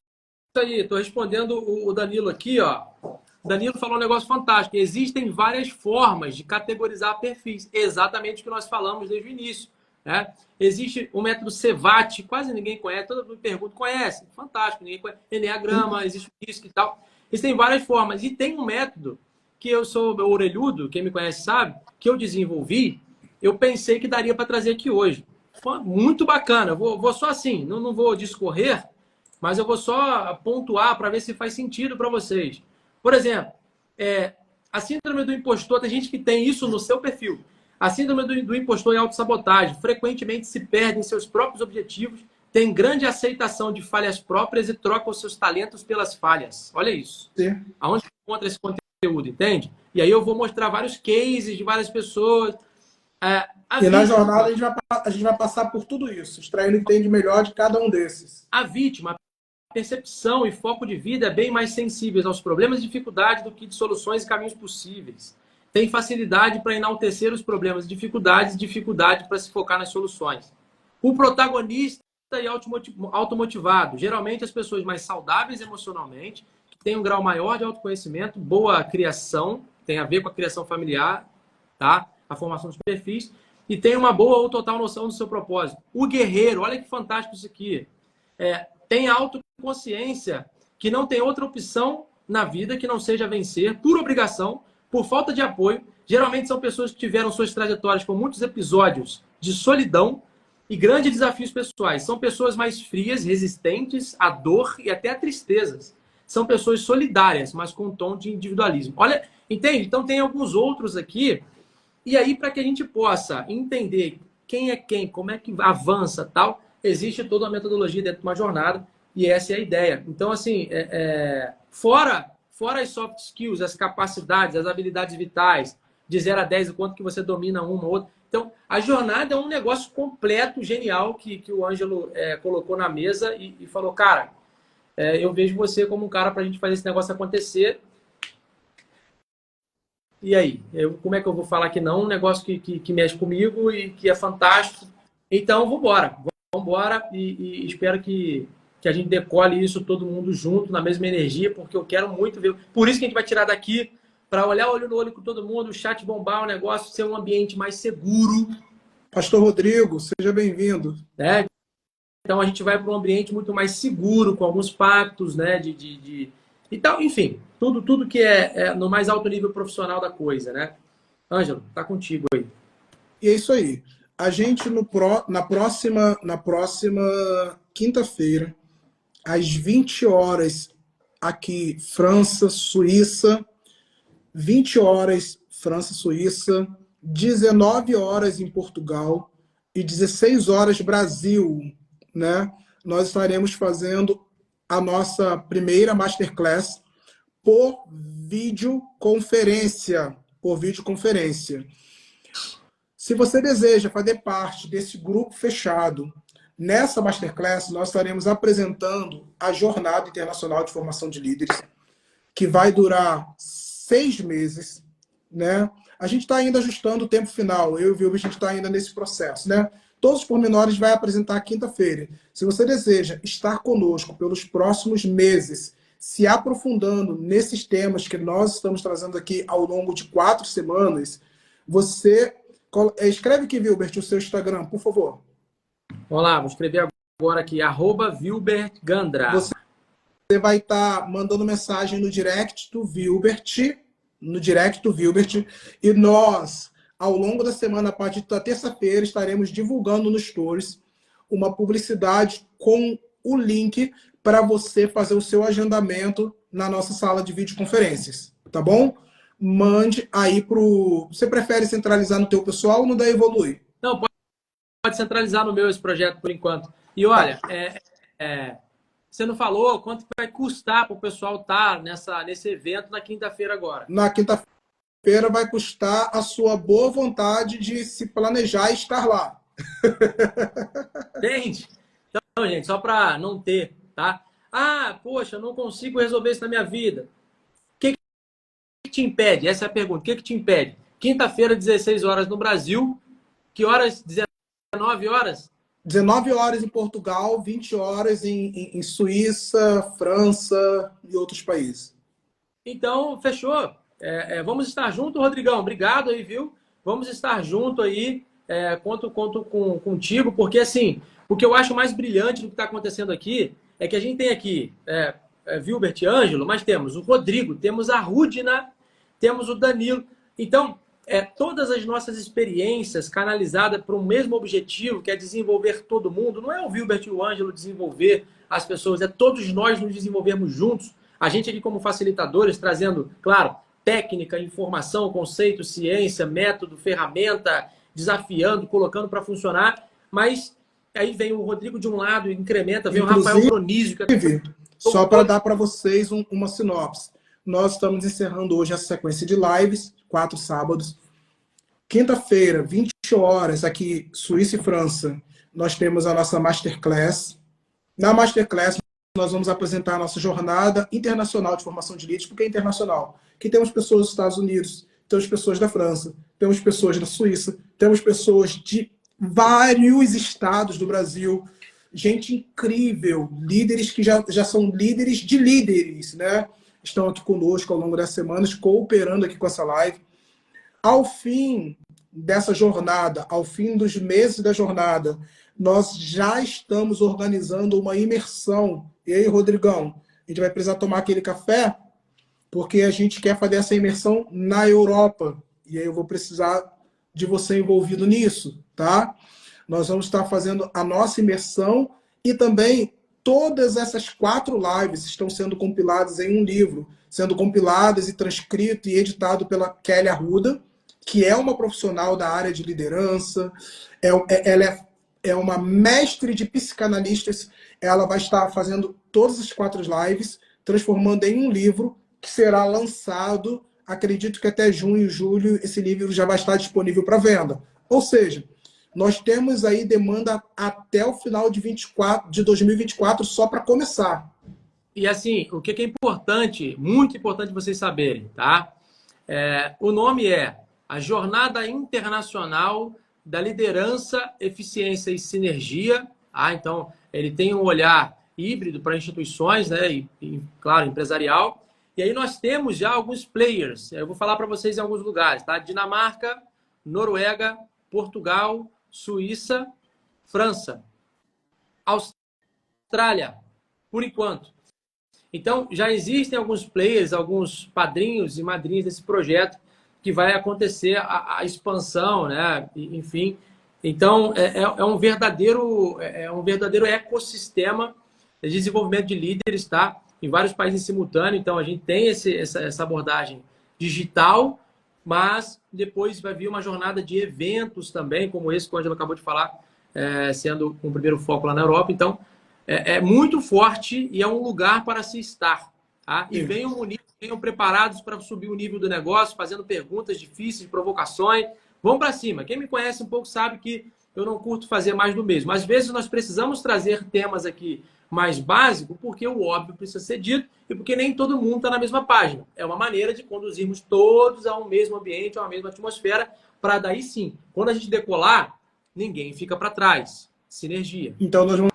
aí, estou respondendo o Danilo aqui, ó. O Danilo falou um negócio fantástico. Existem várias formas de categorizar perfis, exatamente o que nós falamos desde o início. Né? Existe o método CEVAT, quase ninguém conhece, todo mundo pergunta, conhece? Fantástico, ninguém conhece. Enneagrama, existe isso e tal. Existem várias formas. E tem um método que eu sou orelhudo, quem me conhece sabe, que eu desenvolvi, eu pensei que daria para trazer aqui hoje. Foi muito bacana. Vou só assim, não vou discorrer, mas eu vou só pontuar para ver se faz sentido para vocês. Por exemplo, a síndrome do impostor, tem gente que tem isso no seu perfil. A síndrome do impostor e autossabotagem frequentemente se perde em seus próprios objetivos, tem grande aceitação de falhas próprias e troca os seus talentos pelas falhas. Olha isso. Sim. Aonde encontra esse conteúdo, entende? E aí eu vou mostrar vários cases de várias pessoas. Na jornada a gente vai passar por tudo isso, extraindo o que tem de melhor de cada um desses. A vítima, percepção e foco de vida é bem mais sensíveis aos problemas e dificuldades do que de soluções e caminhos possíveis. Tem facilidade para enaltecer os problemas e dificuldade para se focar nas soluções. O protagonista e automotivado. Geralmente as pessoas mais saudáveis emocionalmente, que têm um grau maior de autoconhecimento, boa criação, tem a ver com a criação familiar, tá? A formação dos perfis, e tem uma boa ou total noção do seu propósito. O guerreiro, olha que fantástico isso aqui. Tem autoconsciência, que não tem outra opção na vida que não seja vencer, por obrigação, por falta de apoio. Geralmente são pessoas que tiveram suas trajetórias com muitos episódios de solidão e grandes desafios pessoais. São pessoas mais frias, resistentes à dor e até a tristezas. São pessoas solidárias, mas com um tom de individualismo. Olha, entende? Então tem alguns outros aqui. E aí, para que a gente possa entender quem é quem, como é que avança tal, existe toda uma metodologia dentro de uma jornada e essa é a ideia. Então, assim, fora as soft skills, as capacidades, as habilidades vitais, de 0 a 10, o quanto que você domina uma ou outra. Então, a jornada é um negócio completo, genial, que o Ângelo colocou na mesa e falou, cara, eu vejo você como um cara para a gente fazer esse negócio acontecer. E aí? Como é que eu vou falar que não? Um negócio que mexe comigo e que é fantástico. Então, vamos embora. Vamos embora e espero que a gente decole isso todo mundo junto, na mesma energia, porque eu quero muito ver. Por isso que a gente vai tirar daqui, para olhar olho no olho com todo mundo, o chat bombar, o negócio ser um ambiente mais seguro. Pastor Rodrigo, seja bem-vindo. Né? Então, a gente vai para um ambiente muito mais seguro, com alguns pactos, né? Então, enfim, tudo que é no mais alto nível profissional da coisa, né? Ângelo, tá contigo aí. E é isso aí. A gente, na próxima quinta-feira, às 20 horas, aqui, França, Suíça, 20 horas, França, Suíça, 19 horas em Portugal e 16 horas, Brasil, né? Nós estaremos fazendo a nossa primeira Masterclass por videoconferência. Se você deseja fazer parte desse grupo fechado, nessa Masterclass nós estaremos apresentando a Jornada Internacional de Formação de Líderes, que vai durar 6 meses, né? A gente está ainda ajustando o tempo final, eu e o Vilber, a gente está ainda nesse processo, né? Todos os pormenores vai apresentar quinta-feira. Se você deseja estar conosco pelos próximos meses, se aprofundando nesses temas que nós estamos trazendo aqui ao longo de 4 semanas, você escreve aqui, Vilbert, o seu Instagram, por favor. Vamos lá, vou escrever agora aqui, @VilbertGandra. Você vai estar mandando mensagem no direct do Vilbert, e nós, ao longo da semana, a partir da terça-feira, estaremos divulgando nos stories uma publicidade com o link para você fazer o seu agendamento na nossa sala de videoconferências, tá bom? Mande aí pro... Você prefere centralizar no teu pessoal ou no da Evolui? Não, pode centralizar no meu esse projeto por enquanto. E olha, você não falou quanto vai custar para o pessoal estar nesse evento na quinta-feira agora? Na quinta-feira vai custar a sua boa vontade de se planejar e estar lá. Entende? Então, gente, só para não ter, tá? Ah, poxa, eu não consigo resolver isso na minha vida. O que te impede? Essa é a pergunta. O que te impede? Quinta-feira, 16 horas no Brasil. Que horas? 19 horas? 19 horas em Portugal, 20 horas em Suíça, França e outros países. Então, fechou. Vamos estar junto, Rodrigão. Obrigado aí, viu? Vamos estar junto aí. Conto contigo, porque assim, o que eu acho mais brilhante do que está acontecendo aqui é que a gente tem aqui Vilbert e Ângelo, mas temos o Rodrigo, temos a Rudina, temos o Danilo. Então, todas as nossas experiências canalizadas para o mesmo objetivo, que é desenvolver todo mundo. Não é o Vilbert e o Ângelo desenvolver as pessoas, é todos nós nos desenvolvermos juntos. A gente aqui como facilitadores, trazendo, claro, técnica, informação, conceito, ciência, método, ferramenta, desafiando, colocando para funcionar, mas aí vem o Rodrigo de um lado e incrementa, vem Inclusive, o Rafael Bronísio. Só para dar para vocês uma sinopse. Nós estamos encerrando hoje essa sequência de lives, 4 sábados. Quinta-feira, 20 horas, aqui, Suíça e França, nós temos a nossa Masterclass. Na Masterclass, nós vamos apresentar a nossa jornada internacional de formação de líderes, porque é internacional. Que temos pessoas dos Estados Unidos, temos pessoas da França, temos pessoas da Suíça, temos pessoas de vários estados do Brasil, gente incrível, líderes que já são líderes de líderes, né? Estão aqui conosco ao longo das semanas, cooperando aqui com essa live. Ao fim dessa jornada, ao fim dos meses da jornada, nós já estamos organizando uma imersão. E aí, Rodrigão, a gente vai precisar tomar aquele café, porque a gente quer fazer essa imersão na Europa. E aí eu vou precisar de você envolvido nisso, tá? Nós vamos estar fazendo a nossa imersão e também todas essas 4 lives estão sendo compiladas em um livro, sendo compiladas e transcrito e editado pela Kelly Arruda, que é uma profissional da área de liderança, ela é uma mestre de psicanalistas, ela vai estar fazendo todas as 4 lives, transformando em um livro que será lançado, acredito que até junho, julho, esse livro já vai estar disponível para venda. Ou seja, nós temos aí demanda até o final de 2024 só para começar. E assim, o que é importante, muito importante vocês saberem, tá? O nome é a Jornada Internacional da Liderança, Eficiência e Sinergia. Então, ele tem um olhar híbrido para instituições, né? Claro, empresarial. E aí nós temos já alguns players. Eu vou falar para vocês em alguns lugares, tá? Dinamarca, Noruega, Portugal, Suíça, França, Austrália, por enquanto. Então, já existem alguns players, alguns padrinhos e madrinhas desse projeto que vai acontecer a expansão, né? Enfim, então é um verdadeiro ecossistema de desenvolvimento de líderes, tá? Em vários países simultâneo. Então, a gente tem essa abordagem digital, mas depois vai vir uma jornada de eventos também, como esse que o Ângelo acabou de falar, sendo o primeiro foco lá na Europa. Então, é muito forte e é um lugar para se estar. Tá? E venham preparados para subir o nível do negócio, fazendo perguntas difíceis, provocações. Vão para cima. Quem me conhece um pouco sabe que eu não curto fazer mais do mesmo. Às vezes nós precisamos trazer temas aqui mais básicos, porque o óbvio precisa ser dito e porque nem todo mundo está na mesma página. É uma maneira de conduzirmos todos a um mesmo ambiente, a uma mesma atmosfera, para daí sim, quando a gente decolar, ninguém fica para trás. Sinergia. Então, nós vamos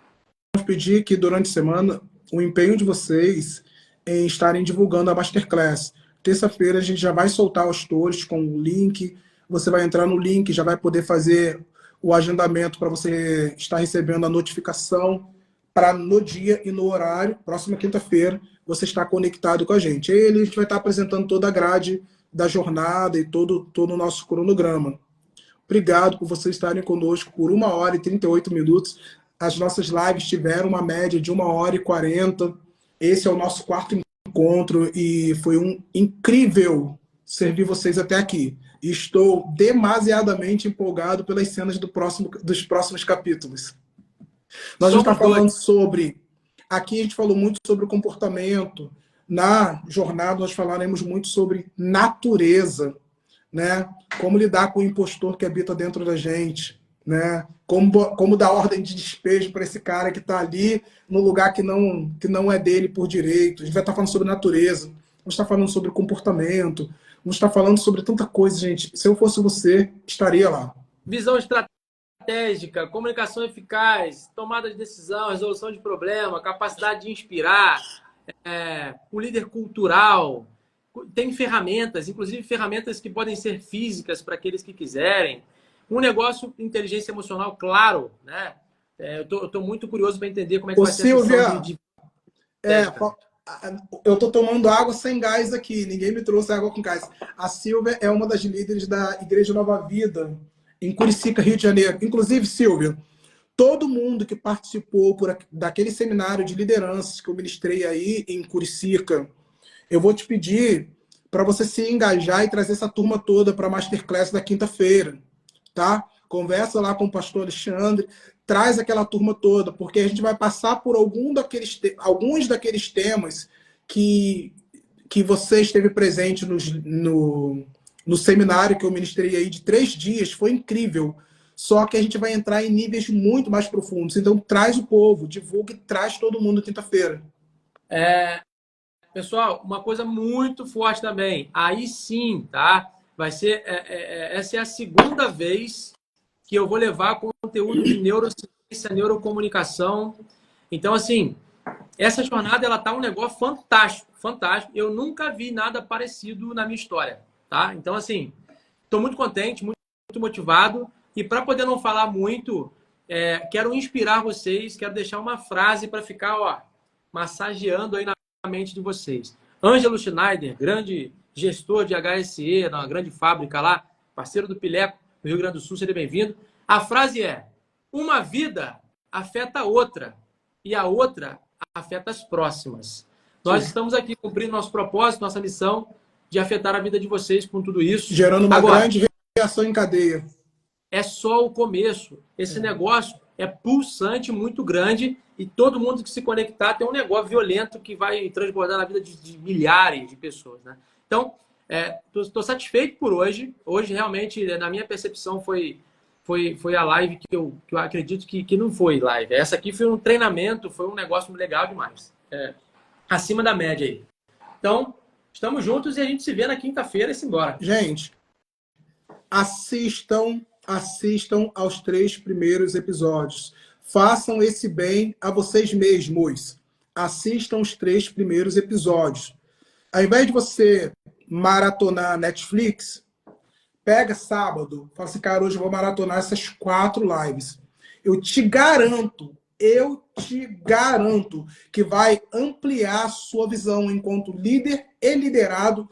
pedir que durante a semana o empenho de vocês em estarem divulgando a Masterclass. Terça-feira a gente já vai soltar os stories com o link. Você vai entrar no link, já vai poder fazer o agendamento para você estar recebendo a notificação para no dia e no horário, próxima quinta-feira, você estar conectado com a gente. Aí a gente vai estar apresentando toda a grade da jornada e todo o nosso cronograma. Obrigado por vocês estarem conosco por 1 hora e 38 minutos. As nossas lives tiveram uma média de 1 hora e 40. Esse é o nosso 4º encontro e foi um incrível servir vocês até aqui. Estou demasiadamente empolgado pelas cenas dos próximos capítulos. Nós vamos estar falando sobre... Aqui a gente falou muito sobre o comportamento. Na jornada nós falaremos muito sobre natureza, né? Como lidar com o impostor que habita dentro da gente, né? Como dar ordem de despejo para esse cara que está ali no lugar que não é dele por direito. A gente vai estar falando sobre natureza, vamos estar falando sobre comportamento, vamos estar falando sobre tanta coisa, gente. Se eu fosse você, estaria lá. Visão estratégica, comunicação eficaz, tomada de decisão, resolução de problema, capacidade de inspirar, o líder cultural. Tem ferramentas, inclusive ferramentas que podem ser físicas para aqueles que quiserem. Um negócio de inteligência emocional, claro, né? Eu tô muito curioso para entender como é que vai ser a sessão de... Eu estou tomando água sem gás aqui, ninguém me trouxe água com gás. A Silvia é uma das líderes da Igreja Nova Vida, em Curicica, Rio de Janeiro. Inclusive, Silvia, todo mundo que participou daquele seminário de lideranças que eu ministrei aí em Curicica, eu vou te pedir para você se engajar e trazer essa turma toda para a Masterclass da quinta-feira, tá? Conversa lá com o pastor Alexandre, traz aquela turma toda, porque a gente vai passar por alguns daqueles temas que você esteve presente no seminário que eu ministrei aí de 3 dias, foi incrível. Só que a gente vai entrar em níveis muito mais profundos. Então, traz o povo, divulga e traz todo mundo quinta-feira. Pessoal, uma coisa muito forte também. Aí sim, tá? Vai ser... essa é a segunda vez que eu vou levar conteúdo de neurociência, neurocomunicação. Então, assim, essa jornada, ela tá um negócio fantástico, fantástico. Eu nunca vi nada parecido na minha história, tá? Então, assim, estou muito contente, muito motivado. E para poder não falar muito, quero inspirar vocês, quero deixar uma frase para ficar, massageando aí na mente de vocês. Ângelo Schneider, grande gestor de HSE, uma grande fábrica lá, parceiro do Pileco, no Rio Grande do Sul, seja bem-vindo. A frase é: uma vida afeta a outra e a outra afeta as próximas. Nós estamos aqui cumprindo nosso propósito, nossa missão de afetar a vida de vocês com tudo isso. Gerando uma grande reação em cadeia. É só o começo. Esse negócio é pulsante, muito grande, e todo mundo que se conectar tem um negócio violento que vai transbordar na vida de milhares de pessoas, né? Então, estou satisfeito por hoje. Hoje, realmente, na minha percepção, foi a live que eu acredito que não foi live. Essa aqui foi um treinamento, foi um negócio legal demais. acima da média aí. Então, estamos juntos e a gente se vê na quinta-feira e simbora. Gente, assistam aos 3 primeiros episódios. Façam esse bem a vocês mesmos. Assistam os 3 primeiros episódios. Ao invés de você maratonar Netflix, pega sábado, fala assim, cara, hoje eu vou maratonar essas 4 lives. Eu te garanto que vai ampliar a sua visão enquanto líder e liderado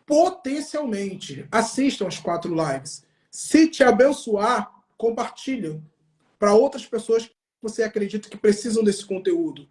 potencialmente. Assistam as 4 lives. Se te abençoar, compartilha para outras pessoas que você acredita que precisam desse conteúdo.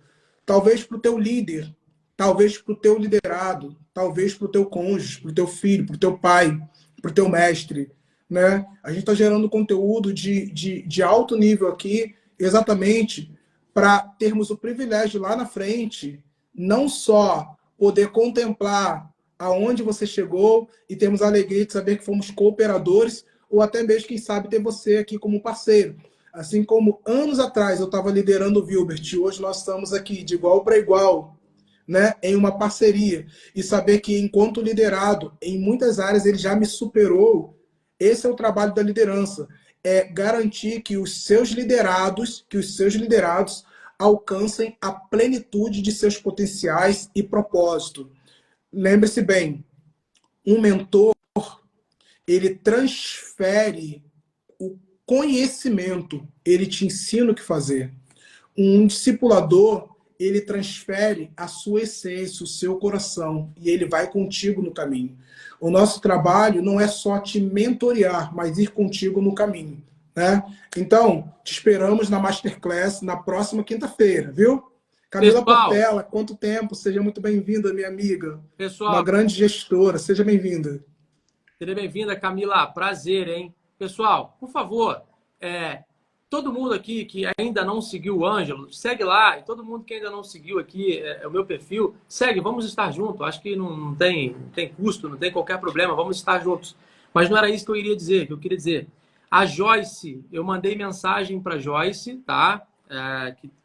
Talvez para o teu líder, talvez para o teu liderado, talvez para o teu cônjuge, para o teu filho, para o teu pai, para o teu mestre. Né? A gente está gerando conteúdo de alto nível aqui, exatamente para termos o privilégio lá na frente, não só poder contemplar aonde você chegou e termos a alegria de saber que fomos cooperadores, ou até mesmo, quem sabe, ter você aqui como parceiro. Assim como anos atrás eu estava liderando o Vilbert, hoje nós estamos aqui de igual para igual, né, em uma parceria. E saber que, enquanto liderado, em muitas áreas ele já me superou. Esse é o trabalho da liderança. É garantir que os seus liderados alcancem a plenitude de seus potenciais e propósito. Lembre-se bem, um mentor, ele transfere o conhecimento, ele te ensina o que fazer. Um discipulador, ele transfere a sua essência, o seu coração, e ele vai contigo no caminho. O nosso trabalho não é só te mentorear, mas ir contigo no caminho. Né? Então, te esperamos na Masterclass na próxima quinta-feira, viu? Camila Portela, quanto tempo? Seja muito bem-vinda, minha amiga. Pessoal, uma grande gestora. Seja bem-vinda. Seja bem-vinda, Camila. Prazer, hein? Pessoal, por favor, todo mundo aqui que ainda não seguiu o Ângelo, segue lá. E todo mundo que ainda não seguiu aqui o meu perfil, segue. Vamos estar juntos. Acho que não tem custo, não tem qualquer problema. Vamos estar juntos. Mas não era isso que eu iria dizer. Que eu queria dizer. A Joyce, eu mandei mensagem para Joyce, tá?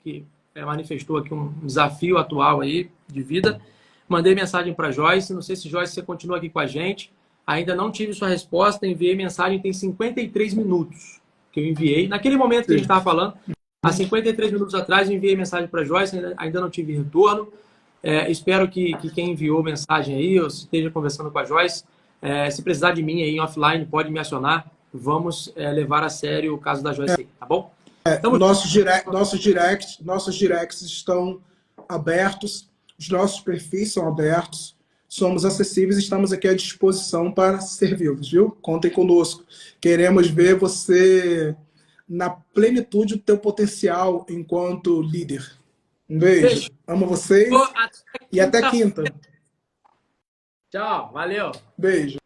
Que manifestou aqui um desafio atual aí de vida. Mandei mensagem para Joyce. Não sei se Joyce você continua aqui com a gente. Ainda não tive sua resposta. Enviei mensagem tem 53 minutos que eu enviei. Naquele momento que a gente estava falando, há 53 minutos atrás, eu enviei mensagem para Joyce. Ainda não tive retorno. Espero que quem enviou mensagem aí, eu esteja conversando com a Joyce. Se precisar de mim aí em offline, pode me acionar. Vamos levar a sério o caso da Joyce aí, tá bom? Nossos directs estão abertos, os nossos perfis são abertos, somos acessíveis e estamos aqui à disposição para servi-los, viu? Contem conosco. Queremos ver você na plenitude do teu potencial enquanto líder. Um beijo. Amo vocês e até quinta. Tchau, valeu. Beijo.